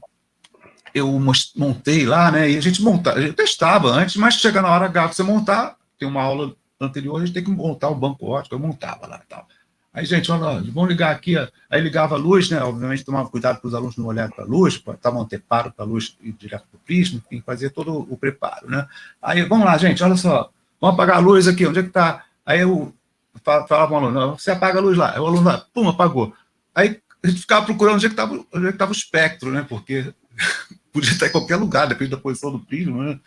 [SPEAKER 3] montei lá, né? E a gente testava antes, mas chega na hora H, você montar, tem uma aula anterior, a gente tem que montar o banco ótico, eu montava lá e tal. Aí, gente, olha, vamos ligar aqui, aí ligava a luz, né? Obviamente tomava cuidado para os alunos não olharem para a luz, para estar anteparo para a luz e direto para o prisma, enfim, fazia todo o preparo, né? Aí, vamos lá, gente, olha só, vamos apagar a luz aqui, onde é que está? Aí eu falava para o aluno, você apaga a luz lá, aí o aluno lá, pum, apagou. Aí a gente ficava procurando onde é que estava o espectro, né? Porque podia estar em qualquer lugar, depende da posição do prisma, né?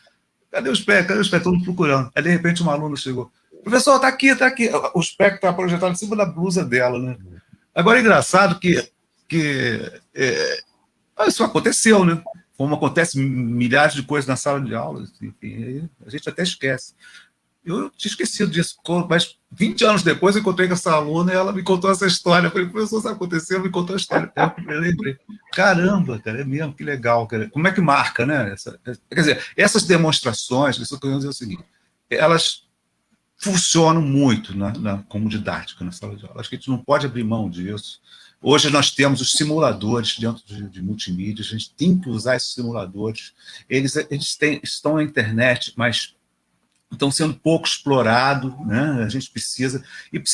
[SPEAKER 3] Cadê o espectro? Cadê o espectro? Todo mundo procurando. Aí, de repente, um aluno chegou. Professor, está aqui, está aqui. O espectro está projetado em cima da blusa dela, né? Agora, é engraçado que isso aconteceu, né? Como acontece milhares de coisas na sala de aula, enfim, a gente até esquece. Eu tinha esquecido disso, mas 20 anos depois eu encontrei com essa aluna e ela me contou essa história. Eu falei, professor, isso aconteceu? Me contou a história. Eu lembrei. Caramba, cara, é mesmo, que legal. Cara. Como é que marca, né? Quer dizer, essas demonstrações, isso que eu ia dizer o seguinte, elas funcionam muito como didática na sala de aula. Acho que a gente não pode abrir mão disso. Hoje nós temos os simuladores dentro de multimídia, a gente tem que usar esses simuladores. Eles estão na internet, mas estão sendo pouco explorados, né? A gente precisa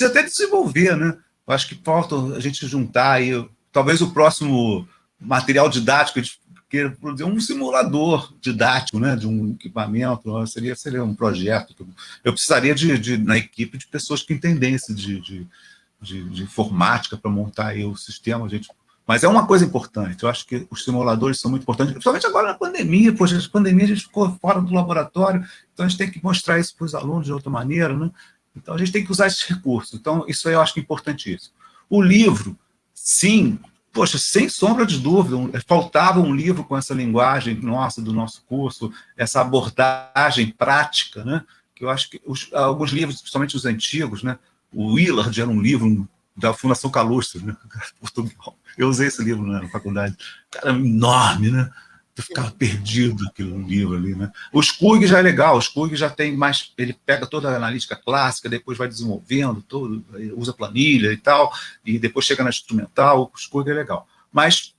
[SPEAKER 3] até desenvolver, né? Eu acho que falta a gente juntar aí, talvez o próximo material didático, a gente queira produzir um simulador didático, né? De um equipamento, seria um projeto. Eu precisaria na equipe de pessoas que entendessem de informática para montar aí o sistema, Mas é uma coisa importante, eu acho que os simuladores são muito importantes, principalmente agora na pandemia, poxa, na pandemia a gente ficou fora do laboratório, então a gente tem que mostrar isso para os alunos de outra maneira, né? Então a gente tem que usar esses recursos, então isso aí eu acho que é importantíssimo. O livro, sim, poxa, sem sombra de dúvida, faltava um livro com essa linguagem nossa, do nosso curso, essa abordagem prática, né? Que eu acho que alguns livros, principalmente os antigos, né? O Willard era um livro da Fundação Calouste, né? Portugal. Eu usei esse livro na faculdade. Cara, enorme, né? Eu ficava perdido naquele livro ali, né? O Scurg já é legal, o Scurg já tem mais... Ele pega toda a analítica clássica, depois vai desenvolvendo, usa planilha e tal, e depois chega na instrumental, o Scurg é legal. Mas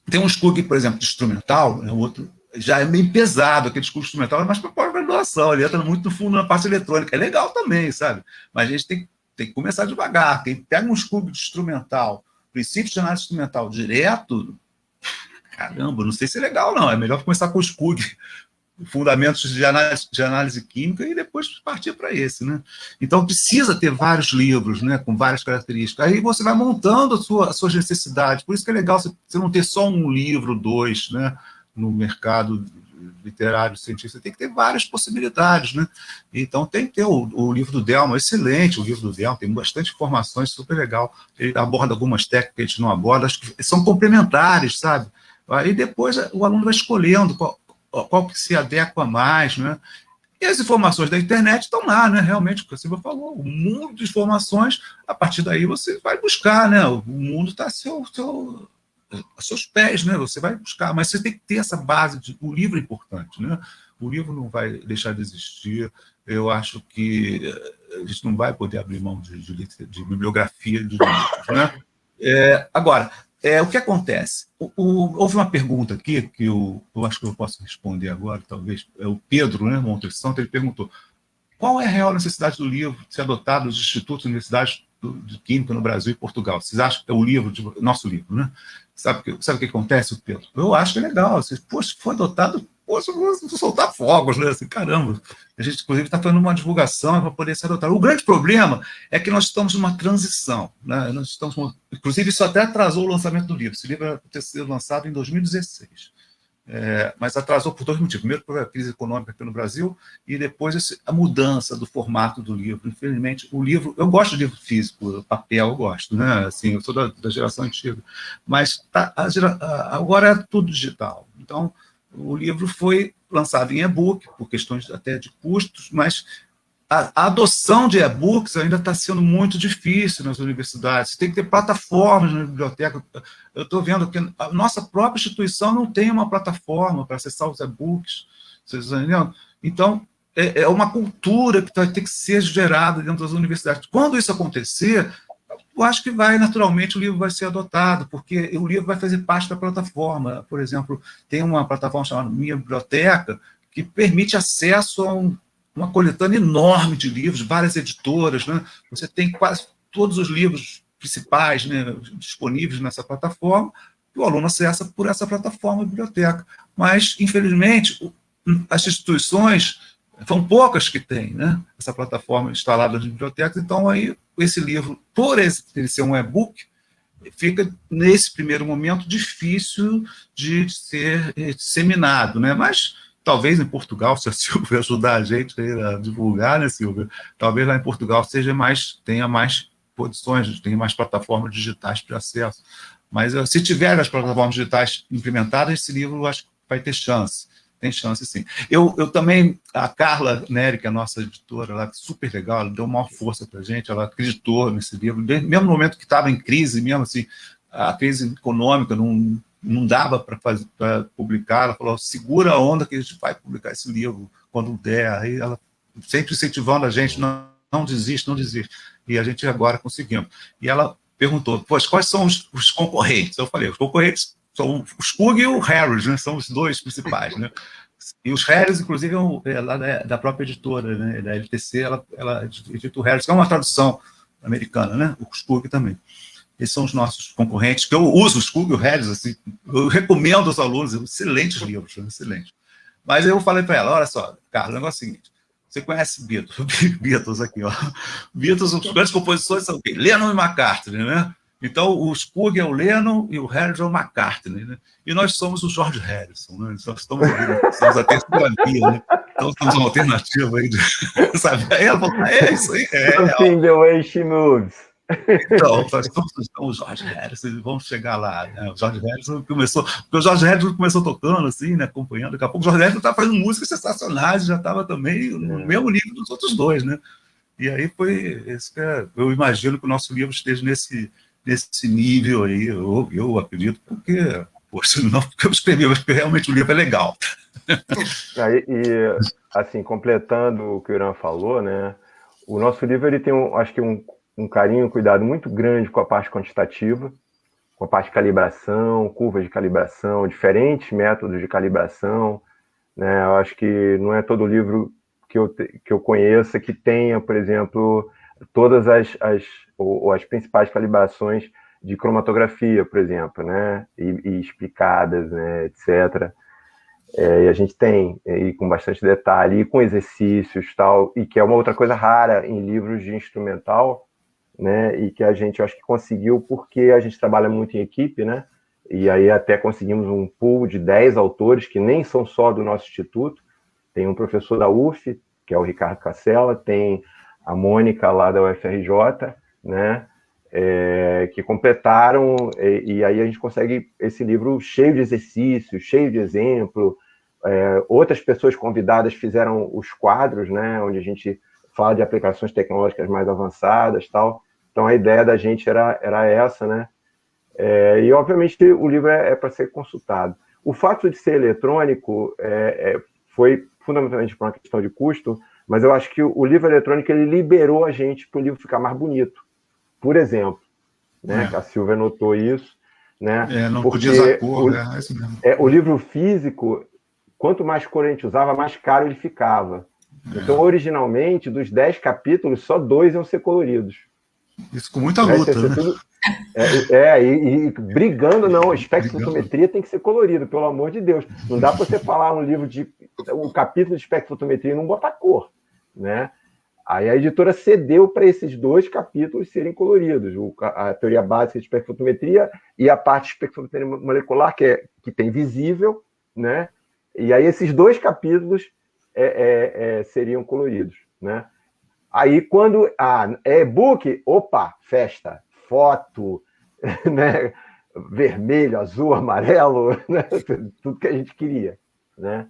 [SPEAKER 3] tem um Scurg, por exemplo, de instrumental, né? O outro já é meio pesado, aquele Scurg instrumental é mais para pós-graduação, ele entra muito no fundo na parte eletrônica. É legal também, sabe? Mas a gente tem que começar devagar. Quem pega um Scurg de instrumental, princípios de análise instrumental direto, caramba, não sei se é legal, não. É melhor começar com o Scurg, fundamentos de análise química, e depois partir para esse, né? Então, precisa ter vários livros, né, com várias características. Aí você vai montando as suas necessidades. Por isso que é legal você não ter só um livro, dois, né, no mercado literário científico. Você tem que ter várias possibilidades, né? Então, tem que ter o livro do Delma, excelente o livro do Delma, tem bastante informações, super legal. Ele aborda algumas técnicas que a gente não aborda, acho que são complementares, sabe? Aí depois o aluno vai escolhendo qual que se adequa mais, né? E as informações da internet estão lá, né? Realmente, o que a Silvia falou, um mundo de informações, a partir daí você vai buscar, né? O mundo está a seus pés, né? Você vai buscar, mas você tem que ter essa base, o livro é importante, né? O livro não vai deixar de existir, eu acho que a gente não vai poder abrir mão de bibliografia de livros, né? Agora, o que acontece? Houve uma pergunta aqui que eu acho que eu posso responder agora, talvez. É o Pedro, né, Montes Santos, ele perguntou: qual é a real necessidade do livro ser adotado nos institutos e universidades de Química no Brasil e Portugal? Vocês acham que é o livro, nosso livro, né? Sabe o que acontece, Pedro? Eu acho que é legal. Poxa, se for adotado, poxa, vou soltar fogos, né? Assim, caramba. A gente, inclusive, está fazendo uma divulgação para poder ser adotado. O grande problema é que nós estamos numa transição, né? Inclusive, isso até atrasou o lançamento do livro. Esse livro era para ter sido lançado em 2016. Mas atrasou por dois motivos. Primeiro, por a crise econômica aqui no Brasil, e depois a mudança do formato do livro. Infelizmente, o livro... Eu gosto de livro físico, papel eu gosto, né? Assim, eu sou da geração antiga. Mas agora é tudo digital. Então, o livro foi lançado em e-book, por questões até de custos, mas a adoção de e-books ainda está sendo muito difícil nas universidades. Tem que ter plataformas na biblioteca. Eu estou vendo que a nossa própria instituição não tem uma plataforma para acessar os e-books. Vocês estão entendendo? Então, é uma cultura que vai ter que ser gerada dentro das universidades. Quando isso acontecer, eu acho que naturalmente, o livro vai ser adotado, porque o livro vai fazer parte da plataforma. Por exemplo, tem uma plataforma chamada Minha Biblioteca, que permite acesso a uma coletânea enorme de livros, várias editoras, né? Você tem quase todos os livros principais, né, disponíveis nessa plataforma, e o aluno acessa por essa plataforma de biblioteca. Mas, infelizmente, as instituições, são poucas que têm, né, essa plataforma instalada nas bibliotecas, então aí esse livro, por ele ser um e-book, fica, nesse primeiro momento, difícil de ser disseminado, né? Mas talvez em Portugal, se a Silvia ajudar a gente a divulgar, né, Silvia? Talvez lá em Portugal tenha mais condições, tenha mais plataformas digitais para acesso. Mas se tiver as plataformas digitais implementadas, esse livro eu acho que vai ter chance. Tem chance, sim. Eu também, a Carla Neri, que é a nossa editora, ela é super legal, ela deu maior força para a gente, ela acreditou nesse livro, mesmo no momento que estava em crise, mesmo assim, a crise econômica não dava para publicar, ela falou, segura a onda que a gente vai publicar esse livro quando der. Aí ela sempre incentivando a gente, não desiste, não desiste. E a gente agora conseguimos. E ela perguntou, pois, quais são os concorrentes? Eu falei, os concorrentes são o Skug e o Harris, né? São os dois principais, né? E os Harris, inclusive, é lá da própria editora, né? Da LTC, ela edita o Harris, que é uma tradução americana, né? O Skug também. Esses são os nossos concorrentes, que eu uso o Skug e o Harris, assim, eu recomendo aos alunos, excelentes livros, excelentes. Mas eu falei para ela, olha só, Carlos, o negócio é o seguinte, você conhece Beatles aqui, ó. Beatles, as grandes composições são o quê? Lennon e McCartney, né? Então, o Skug é o Lennon e o Harris é o McCartney, né? E nós somos o George Harrison, né? Nós estamos a terceira via, né? Então, temos uma alternativa aí, sabe? Aí ela falou, isso aí,
[SPEAKER 1] Something the way she moves.
[SPEAKER 3] Então, nós estamos o George Harrison, vamos chegar lá, né? O George Harrison começou, porque o George Harrison começou tocando, assim, né, acompanhando, daqui a pouco o George Harrison estava fazendo músicas sensacionais, já estava também no mesmo nível dos outros dois, né? E aí foi isso que eu imagino que o nosso livro esteja nesse nível aí, eu acredito, porque, poxa, não porque eu escrevi, mas porque realmente o livro é legal.
[SPEAKER 1] E assim, completando o que o Irã falou, né, o nosso livro ele tem, acho que um carinho, um cuidado muito grande com a parte quantitativa, com a parte de calibração, curvas de calibração, diferentes métodos de calibração, né? Eu acho que não é todo livro que eu conheça que tenha, por exemplo, todas as principais calibrações de cromatografia, por exemplo, né? E explicadas, né? Etc. E a gente tem, e com bastante detalhe, e com exercícios, tal, e que é uma outra coisa rara em livros de instrumental, né, e que a gente, eu acho que conseguiu porque a gente trabalha muito em equipe, né, e aí até conseguimos um pool de 10 autores, que nem são só do nosso instituto, tem um professor da UF, que é o Ricardo Cassella, tem a Mônica lá da UFRJ, né, que completaram, e aí a gente consegue esse livro cheio de exercícios, cheio de exemplo, outras pessoas convidadas fizeram os quadros, né, onde a gente fala de aplicações tecnológicas mais avançadas, tal. Então, a ideia da gente era essa, né? E, obviamente, o livro é para ser consultado. O fato de ser eletrônico foi fundamentalmente por uma questão de custo, mas eu acho que o livro eletrônico ele liberou a gente para o livro ficar mais bonito. Por exemplo, né? A Silvia notou isso, né?
[SPEAKER 3] Não
[SPEAKER 1] porque
[SPEAKER 3] podia usar cor, é isso mesmo.
[SPEAKER 1] O livro físico, quanto mais cor a gente usava, mais caro ele ficava. Então, originalmente, dos 10 capítulos, só 2 iam ser coloridos.
[SPEAKER 3] Isso com muita luta, né?
[SPEAKER 1] Tudo... e brigando, não, espectrofotometria tem que ser colorido, pelo amor de Deus. Não dá para você falar um capítulo de espectrofotometria e não botar cor, né? Aí a editora cedeu para esses 2 capítulos serem coloridos, a teoria básica de espectrofotometria e a parte de espectrofotometria molecular, que tem visível, né? E aí esses 2 capítulos seriam coloridos, né? Aí, quando e-book, opa, festa, foto, né? Vermelho, azul, amarelo, né? Tudo que a gente queria, né?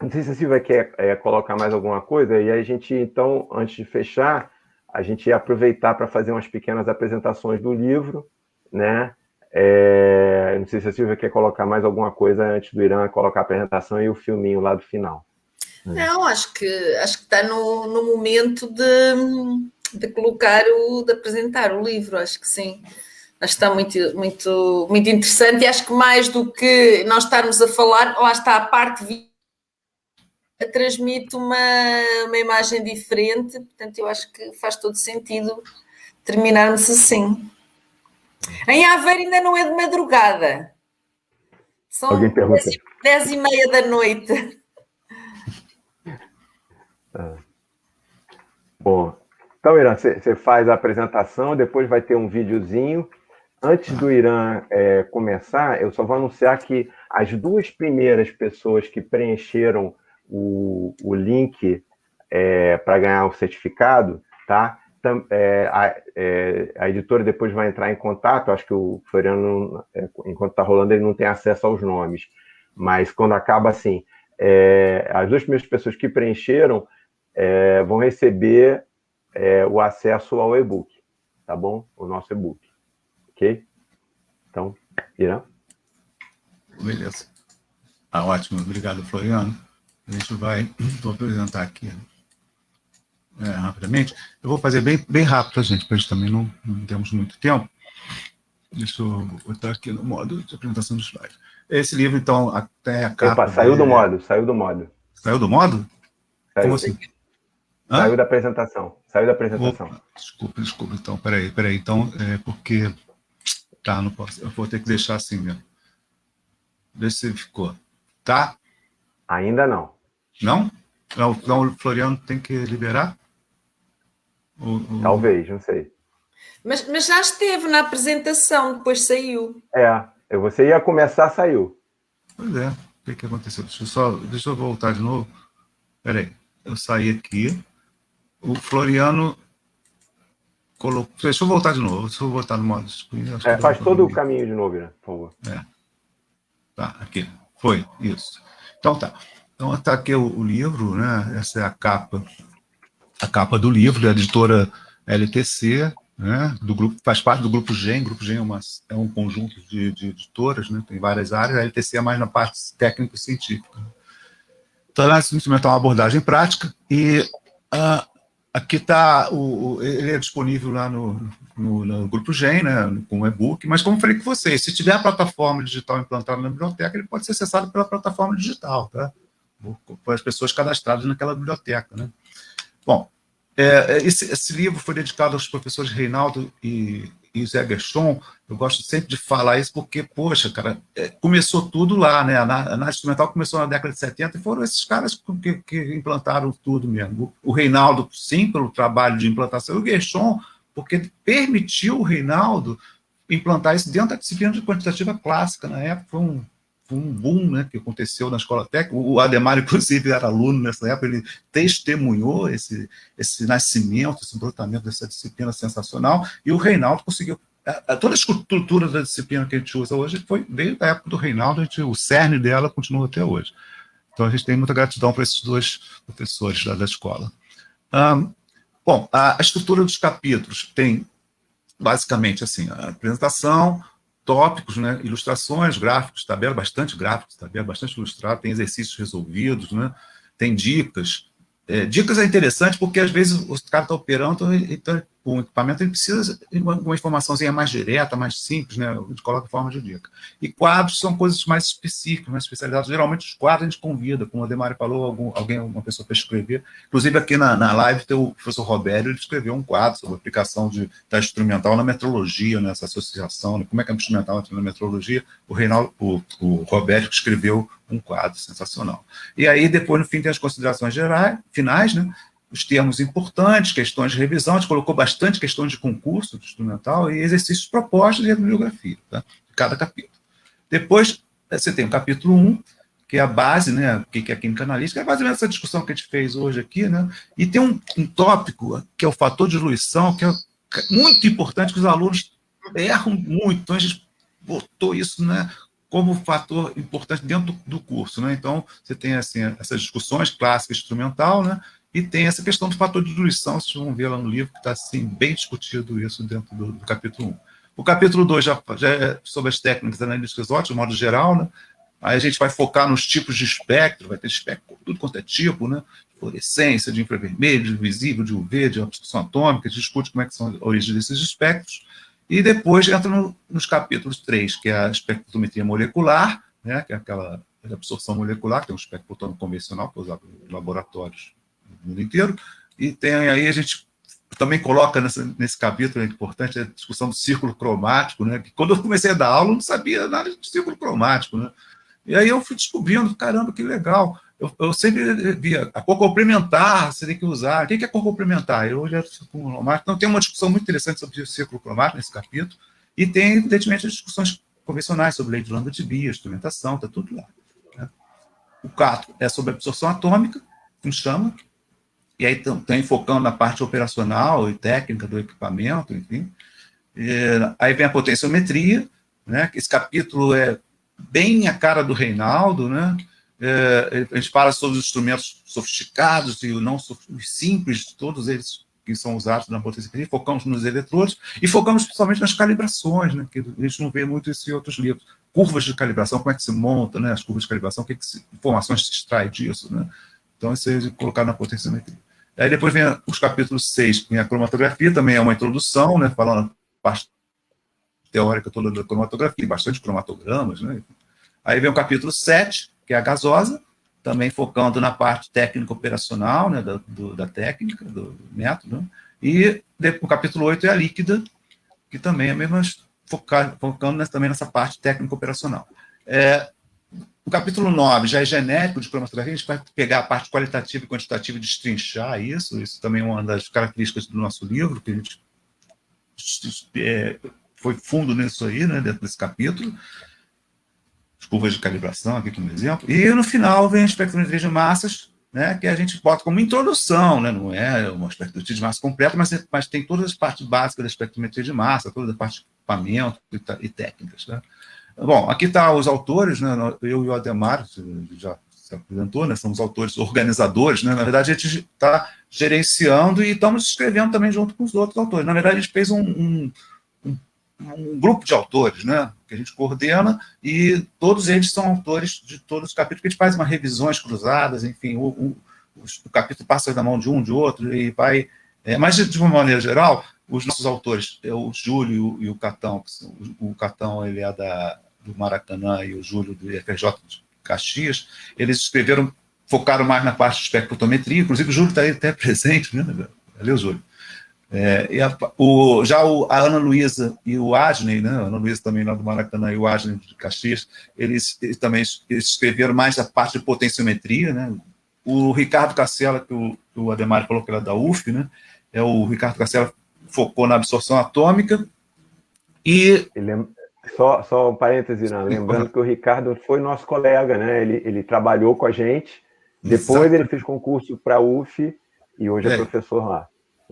[SPEAKER 1] Não sei se a Silvia quer colocar mais alguma coisa, e aí a gente, então, antes de fechar, a gente ia aproveitar para fazer umas pequenas apresentações do livro, né? Não sei se a Silvia quer colocar mais alguma coisa antes do Irã colocar a apresentação e o filminho lá do final.
[SPEAKER 2] Não, acho que está no momento de de apresentar o livro, acho que sim. Acho que está muito interessante, e acho que mais do que nós estarmos a falar, lá está a parte transmite uma imagem diferente, portanto eu acho que faz todo sentido terminarmos assim. Em Aveiro ainda não é de madrugada. São
[SPEAKER 1] Alguém pergunta?
[SPEAKER 2] 10h30 da noite.
[SPEAKER 1] Bom, então, Irã, você faz a apresentação, depois vai ter um videozinho. Antes do Irã começar, eu só vou anunciar que as 2 primeiras pessoas que preencheram o link para ganhar o certificado, tá? A editora depois vai entrar em contato. Acho que o Floriano, enquanto está rolando, ele não tem acesso aos nomes, mas quando acaba assim, as 2 primeiras pessoas que preencheram vão receber o acesso ao e-book, tá bom? O nosso e-book, ok? Então, Irã?
[SPEAKER 3] Beleza. Ótimo, obrigado, Floriano. A gente vou apresentar aqui rapidamente. Eu vou fazer bem rápido, gente, porque a gente também não temos muito tempo. Deixa eu botar aqui no modo de apresentação dos slides. Esse livro, então, até a capa...
[SPEAKER 1] Opa, saiu do modo.
[SPEAKER 3] Saiu do modo?
[SPEAKER 1] Saiu.
[SPEAKER 3] Como assim?
[SPEAKER 1] Saiu da apresentação.
[SPEAKER 3] Opa, desculpa. Então, peraí. Então, porque... Tá, não posso. Eu vou ter que deixar assim mesmo. Vê se ficou. Tá?
[SPEAKER 1] Ainda não.
[SPEAKER 3] Não? Então, o Floriano tem que liberar?
[SPEAKER 1] Talvez, não sei.
[SPEAKER 2] Mas já esteve na apresentação, depois saiu.
[SPEAKER 1] Você ia começar, saiu.
[SPEAKER 3] Pois é. O que aconteceu? Deixa eu voltar de novo. Peraí. Eu saí aqui. O Floriano colocou... Deixa eu voltar de novo. Deixa eu voltar no modo...
[SPEAKER 1] Faz todo o caminho de novo, né? Por favor.
[SPEAKER 3] Tá, aqui. Foi, isso. Então tá. Então está aqui o livro, né? Essa é a capa do livro, da editora LTC, né? Do grupo, faz parte do Grupo GEM. O Grupo GEM é um conjunto de editoras, né? Tem várias áreas. A LTC é mais na parte técnico-científica. Então, análise instrumental é uma abordagem prática, e aqui está, ele é disponível lá no Grupo GEM, né, com o e-book, mas como eu falei com vocês, se tiver a plataforma digital implantada na biblioteca, ele pode ser acessado pela plataforma digital, tá? Por as pessoas cadastradas naquela biblioteca, né? Bom, esse livro foi dedicado aos professores Reinaldo e Zé Gershon. Eu gosto sempre de falar isso porque, poxa, cara, começou tudo lá, né? A análise instrumental começou na década de 70 e foram esses caras que implantaram tudo mesmo. O Reinaldo, sim, pelo trabalho de implantação, e o Gershon, porque permitiu o Reinaldo implantar isso dentro da disciplina de quantitativa clássica. Na época foi um boom, né, que aconteceu na escola técnica. O Ademar, inclusive, era aluno nessa época, ele testemunhou esse nascimento, esse brotamento dessa disciplina sensacional, e o Reinaldo conseguiu... Toda a estrutura da disciplina que a gente usa hoje veio da época do Reinaldo, o cerne dela continua até hoje. Então, a gente tem muita gratidão para esses 2 professores da escola. Bom, a estrutura dos capítulos tem, basicamente, assim, a apresentação, tópicos, né, ilustrações, gráficos, tabela, bastante ilustrado, tem exercícios resolvidos, né, tem dicas. Dicas é interessante porque, às vezes, o cara está operando, então, o equipamento ele precisa de uma informaçãozinha mais direta, mais simples, né, a gente coloca em forma de dica. E quadros são coisas mais específicas, mais especializadas. Geralmente, os quadros a gente convida, como a Demari falou, uma pessoa para escrever. Inclusive, aqui na live tem o professor Robério, ele escreveu um quadro sobre a aplicação da instrumental na metrologia, nessa associação, né, como é que a instrumental entra na metrologia. O Reinaldo, o Robério escreveu um quadro sensacional. E aí, depois, no fim, tem as considerações finais, né? Os termos importantes, questões de revisão, a gente colocou bastante questões de concurso de instrumental e exercícios propostos e a bibliografia, tá? De cada capítulo. Depois, você tem o capítulo 1, que é a base, né? O que é a química analítica, é mais ou menos essa discussão que a gente fez hoje aqui, né? E tem um tópico, que é o fator de diluição, que é muito importante, que os alunos erram muito. Então, a gente botou isso, né, como fator importante dentro do curso, né? Então, você tem assim, essas discussões clássica instrumental, né? E tem essa questão do fator de diluição, vocês vão ver lá no livro, que está assim, bem discutido isso dentro do capítulo 1. O capítulo 2 já é sobre as técnicas analíticas óticas, de modo geral, né? Aí a gente vai focar nos tipos de espectro, vai ter espectro, tudo quanto é tipo, né? De fluorescência, de infravermelho, de visível, de UV, de absorção atômica, discute como é que são a origem desses espectros. E depois entra nos capítulos 3, que é a espectrometria molecular, né? Que é aquela absorção molecular, que é um espectro fotônico convencional, que é usado em laboratórios no mundo inteiro. E tem aí, a gente também coloca nesse capítulo, é importante, a discussão do círculo cromático, né? Que quando eu comecei a dar aula, eu não sabia nada de círculo cromático, né? E aí eu fui descobrindo, caramba, que legal. Eu sempre via a cor complementar, você tem que usar. O que é cor complementar? Eu olhei o círculo cromático. Então, tem uma discussão muito interessante sobre o círculo cromático nesse capítulo, e tem, evidentemente, as discussões convencionais sobre lei de Lambda-Debye, instrumentação, está tudo lá. Né? O 4 é sobre absorção atômica, que chama, e aí tem focando na parte operacional e técnica do equipamento, enfim. Aí vem a potenciometria, né? Esse capítulo é bem a cara do Reinaldo, né? A gente fala sobre os instrumentos sofisticados e não simples, todos eles que são usados na potenciometria, focamos nos eletrodos e focamos principalmente nas calibrações, né? Que a gente não vê muito isso em outros livros. Curvas de calibração, como é que se monta, né? As curvas de calibração, informações se extrai disso, né? Então, isso é colocado na potenciometria. Aí depois vem os capítulos 6, que vem a cromatografia, também é uma introdução, né? Falando a parte teórica toda da cromatografia, bastante cromatogramas, né? Aí vem o capítulo 7, que é a gasosa, também focando na parte técnica operacional, né, da técnica, do método, né? E o capítulo 8 é a líquida, que também é mesmo focando também nessa parte técnica operacional. O capítulo 9 já é genérico de cromatografia, a gente vai pegar a parte qualitativa e quantitativa e destrinchar isso também é uma das características do nosso livro, que a gente foi fundo nisso aí, né, dentro desse capítulo. As curvas de calibração, aqui como exemplo. E no final vem a espectrometria de massas, né, que a gente bota como introdução, né, não é uma espectrometria de massa completa, mas tem todas as partes básicas da espectrometria de massa, toda a parte de equipamento e técnicas. Né. Bom, aqui estão os autores, né, eu e o Ademar, já se apresentou, né, somos autores organizadores, né, na verdade a gente está gerenciando e estamos escrevendo também junto com os outros autores. Na verdade, a gente fez um grupo de autores, né, que a gente coordena, e todos eles são autores de todos os capítulos, que a gente faz umas revisões cruzadas, enfim, o capítulo passa da mão de um, de outro, e vai... mas, de uma maneira geral, os nossos autores, o Júlio e o Catão, o Catão ele é do Maracanã e o Júlio do IFRJ de Caxias, eles escreveram, focaram mais na parte de espectrometria, inclusive o Júlio está aí até presente, né? Valeu, Júlio. A Ana Luísa e o Adney, né? A Ana Luísa também lá do Maracanã e o Adney de Caxias, eles também escreveram mais a parte de potenciometria, né? O Ricardo Cassella, que o Ademar falou que era da UF, né? O Ricardo Cassella focou na absorção atômica e...
[SPEAKER 1] Só um parêntese, né? Lembrando que o Ricardo foi nosso colega, né? Ele trabalhou com a gente, depois ele fez concurso para a UF e hoje é professor lá.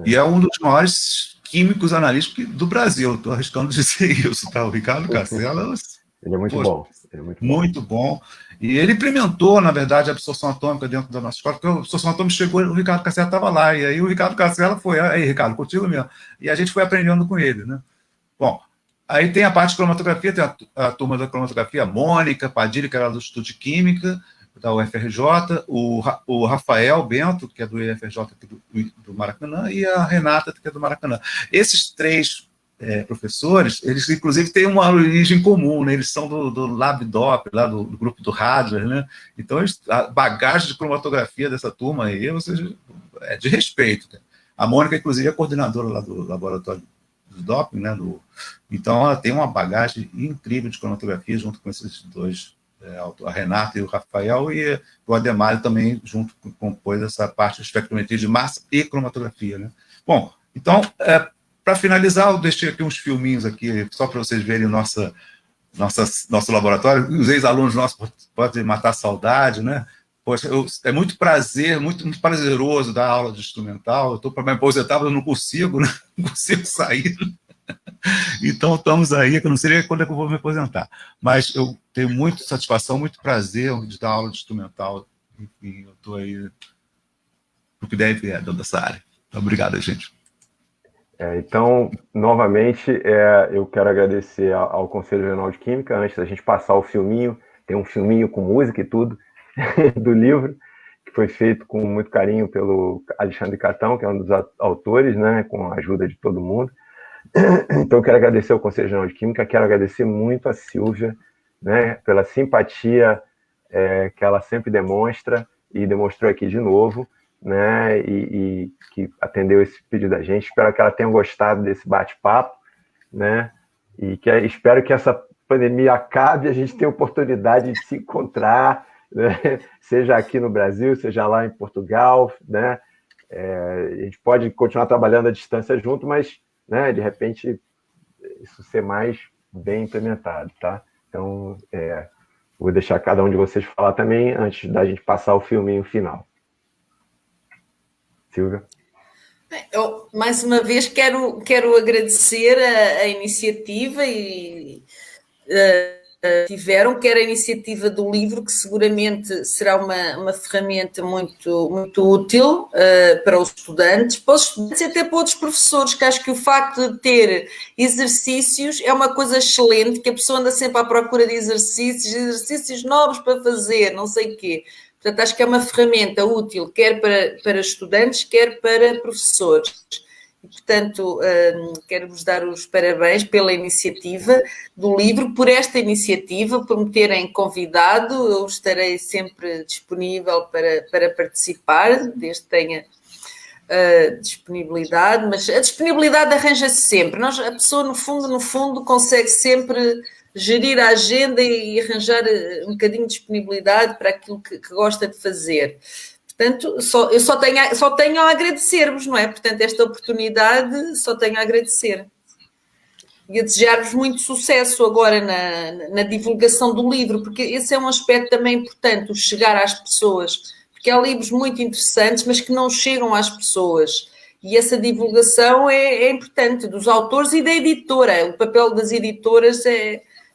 [SPEAKER 3] E é um dos maiores químicos analíticos do Brasil, estou arriscando dizer isso, tá? O Ricardo Cassella...
[SPEAKER 1] Ele é muito bom. Ele é
[SPEAKER 3] muito bom. E ele implementou, na verdade, a absorção atômica dentro da nossa escola, porque a absorção atômica chegou e o Ricardo Cassella estava lá, e aí o Ricardo Cassella foi, aí, Ricardo, contigo mesmo. E a gente foi aprendendo com ele, né? Bom, aí tem a parte de cromatografia, tem a turma da cromatografia, a Mônica Padilha, que era do Instituto de Química, da UFRJ, o Rafael Bento, que é do IFRJ aqui do Maracanã, e a Renata, que é do Maracanã. Esses três professores, eles inclusive têm uma origem comum, né? Eles são do LabDop, lá do grupo do Hadler, né? Então, a bagagem de cromatografia dessa turma aí, ou seja, é de respeito. Né? A Mônica, inclusive, é coordenadora lá do laboratório do doping, né? Então, ela tem uma bagagem incrível de cromatografia junto com esses dois, a Renata e o Rafael, e o Ademar também junto compôs essa parte de espectrometria de massa e cromatografia, né? Bom, então, para finalizar, eu deixei aqui uns filminhos aqui, só para vocês verem nosso laboratório. Os ex-alunos nossos podem matar a saudade, né? Poxa, é muito prazer, muito prazeroso dar aula de instrumental. Eu estou para me aposentar, mas eu não consigo, né? Não consigo sair. Então, estamos aí, que eu não sei quando é que eu vou me aposentar. Mas eu tenho muita satisfação, muito prazer de dar aula de instrumental. Enfim, eu estou aí no que deve dentro dessa área. Então, obrigado, gente.
[SPEAKER 1] Então, novamente, eu quero agradecer ao Conselho Regional de Química, antes da gente passar o filminho, tem um filminho com música e tudo, do livro, que foi feito com muito carinho pelo Alexandre Catão, que é um dos autores, né, com a ajuda de todo mundo. Então, eu quero agradecer ao Conselho Regional de Química, quero agradecer muito a Silvia, né, pela simpatia que ela sempre demonstra, e demonstrou aqui de novo, né, e que atendeu esse pedido da gente. Espero que ela tenha gostado desse bate-papo, né, e espero que essa pandemia acabe e a gente tenha oportunidade de se encontrar, né, seja aqui no Brasil, seja lá em Portugal, né, a gente pode continuar trabalhando à distância junto, mas, né, de repente, isso ser mais bem implementado, tá? Então, vou deixar cada um de vocês falar também, antes da gente passar o filminho final. Silvia?
[SPEAKER 2] Eu, mais uma vez, quero agradecer a iniciativa e tiveram, quer a iniciativa do livro, que seguramente será uma ferramenta muito, muito útil para os estudantes e até para outros professores, que acho que o facto de ter exercícios é uma coisa excelente, que a pessoa anda sempre à procura de exercícios novos para fazer, não sei o quê. Portanto, acho que é uma ferramenta útil, quer para estudantes, quer para professores. E, portanto, quero-vos dar os parabéns pela iniciativa do livro, por esta iniciativa, por me terem convidado. Eu estarei sempre disponível para participar, desde que tenha disponibilidade, mas a disponibilidade arranja-se sempre. A pessoa, no fundo, consegue sempre gerir a agenda e arranjar um bocadinho de disponibilidade para aquilo que gosta de fazer. Portanto, eu só tenho a agradecer-vos, não é? Portanto, esta oportunidade só tenho a agradecer. E a desejar-vos muito sucesso agora na divulgação do livro, porque esse é um aspecto também importante, o chegar às pessoas. Porque há livros muito interessantes, mas que não chegam às pessoas. E essa divulgação é importante, dos autores e da editora. O papel das editoras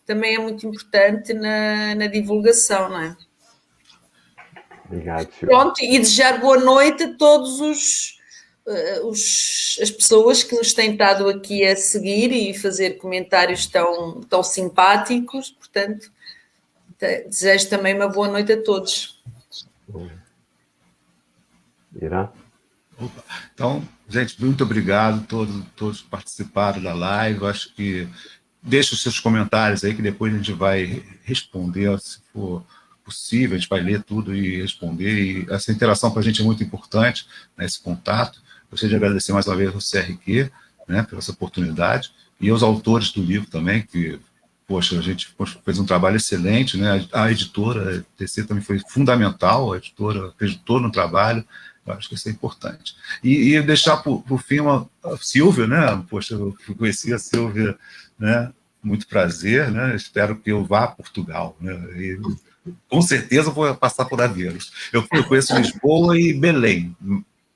[SPEAKER 2] também é muito importante na divulgação, não é?
[SPEAKER 1] Obrigado, Silvia.
[SPEAKER 2] Pronto, e desejar boa noite a todos as pessoas que nos têm estado aqui a seguir e fazer comentários tão simpáticos. Portanto, desejo também uma boa noite a todos.
[SPEAKER 1] Irá?
[SPEAKER 3] Então, gente, muito obrigado a todos que participaram da live. Acho que deixe os seus comentários aí, que depois a gente vai responder, se for possível, a gente vai ler tudo e responder, e essa interação para a gente é muito importante, né, esse contato. Gostaria de agradecer mais uma vez ao CRQ, né, pela essa oportunidade, e aos autores do livro também, que, poxa, a gente fez um trabalho excelente, né, a editora, a TC também foi fundamental, a editora acreditou no trabalho, eu acho que isso é importante. E deixar por fim a Silvia, né, poxa, eu conheci a Silvia, né, muito prazer, né, espero que eu vá a Portugal, né, e com certeza vou passar por Aveiros. Eu conheço Lisboa e Belém,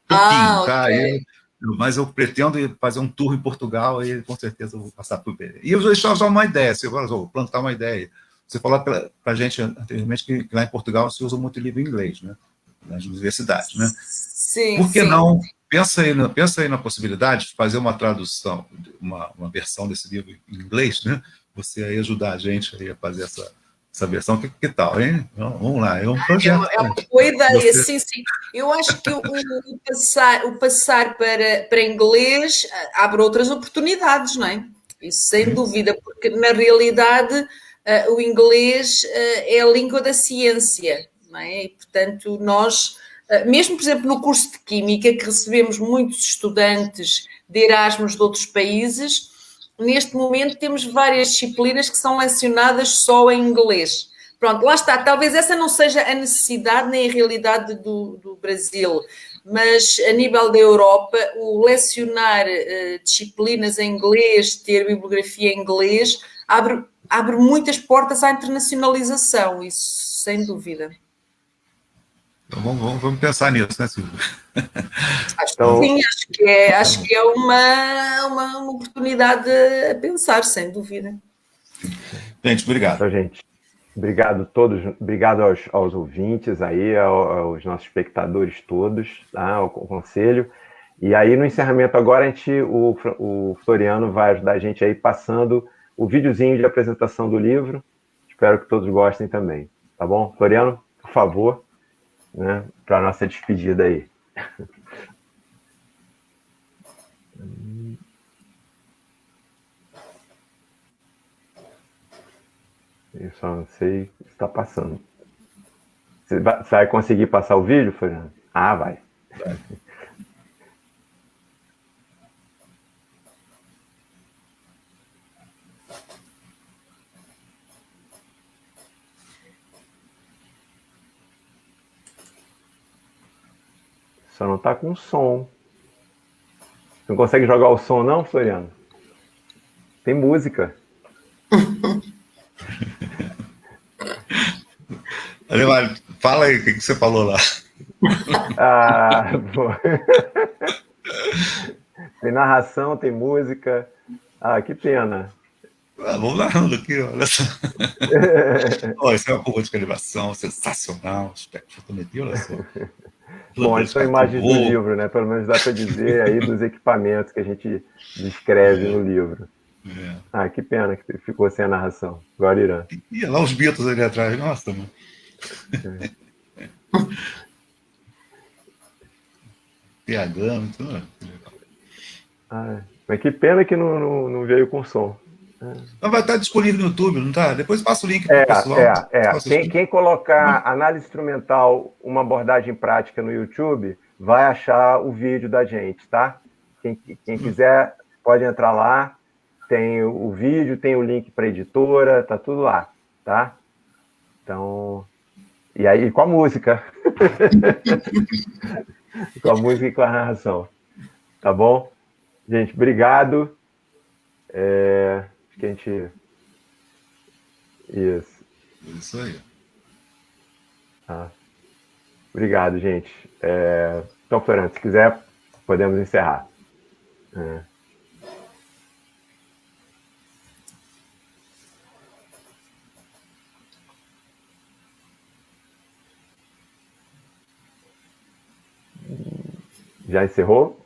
[SPEAKER 3] pouquinho, tá?
[SPEAKER 2] Okay.
[SPEAKER 3] Mas eu pretendo fazer um tour em Portugal e com certeza eu vou passar por Belém. E eu vou deixar já uma ideia, agora vou plantar uma ideia. Você falou para a gente anteriormente que lá em Portugal se usa muito livro em inglês, né? Nas universidades, né?
[SPEAKER 2] Sim,
[SPEAKER 3] por que
[SPEAKER 2] sim.
[SPEAKER 3] não? Pensa aí na possibilidade de fazer uma tradução, uma versão desse livro em inglês, né? Você aí ajudar a gente aí a fazer essa versão, que tal, hein? Vamos lá, é um projeto.
[SPEAKER 2] É uma boa ideia, sim. Eu acho que o passar para inglês abre outras oportunidades, não é? Isso sem dúvida, porque na realidade o inglês é a língua da ciência, não é? E, portanto, nós, mesmo, por exemplo, no curso de Química, que recebemos muitos estudantes de Erasmus de outros países, neste momento temos várias disciplinas que são lecionadas só em inglês. Pronto, lá está. Talvez essa não seja a necessidade nem a realidade do Brasil, mas a nível da Europa, o lecionar disciplinas em inglês, ter bibliografia em inglês, abre muitas portas à internacionalização, isso sem dúvida.
[SPEAKER 3] Então vamos pensar nisso, né, Silvio?
[SPEAKER 1] Então,
[SPEAKER 2] Sim, acho que é uma oportunidade a pensar, sem dúvida.
[SPEAKER 3] Gente, obrigado.
[SPEAKER 1] então, gente, obrigado a todos, obrigado aos ouvintes aí, aos nossos espectadores todos, tá? Ao conselho. E aí, no encerramento agora, o Floriano vai ajudar a gente aí passando o videozinho de apresentação do livro. Espero que todos gostem também, tá bom? Floriano, por favor, né, para a nossa despedida aí. Eu só não sei se está passando. Você vai conseguir passar o vídeo, Floriano? Ah, vai. Só não está com som. Você não consegue jogar o som, não, Floriano? Tem música.
[SPEAKER 3] Ademar, fala aí o que você falou lá.
[SPEAKER 1] Ah, pô. Tem narração, tem música. Ah, que pena.
[SPEAKER 3] Vamos narrando aqui, olha só. Isso é uma curva de animação sensacional. Espectrometria, olha só.
[SPEAKER 1] Bom, essas são imagens do livro, né? Pelo menos dá para dizer aí dos equipamentos que a gente descreve no livro. Ah, que pena que ficou sem a narração. Agora irá.
[SPEAKER 3] E lá os Beatles ali atrás. Nossa, mano. PH, muito legal.
[SPEAKER 1] Ah, mas que pena que não veio com som.
[SPEAKER 3] Mas vai estar disponível no YouTube, não tá? Depois passa o link para o pessoal.
[SPEAKER 1] Quem colocar análise instrumental, uma abordagem prática no YouTube, vai achar o vídeo da gente, tá? Quem quiser pode entrar lá, tem o vídeo, tem o link para a editora, tá tudo lá, tá? Então, e aí com a música. Com a música e com a narração. Tá bom? Gente, obrigado. Acho que a gente...
[SPEAKER 3] Isso aí.
[SPEAKER 1] Ah, obrigado, gente. Então, Floriano, se quiser, podemos encerrar. Já encerrou?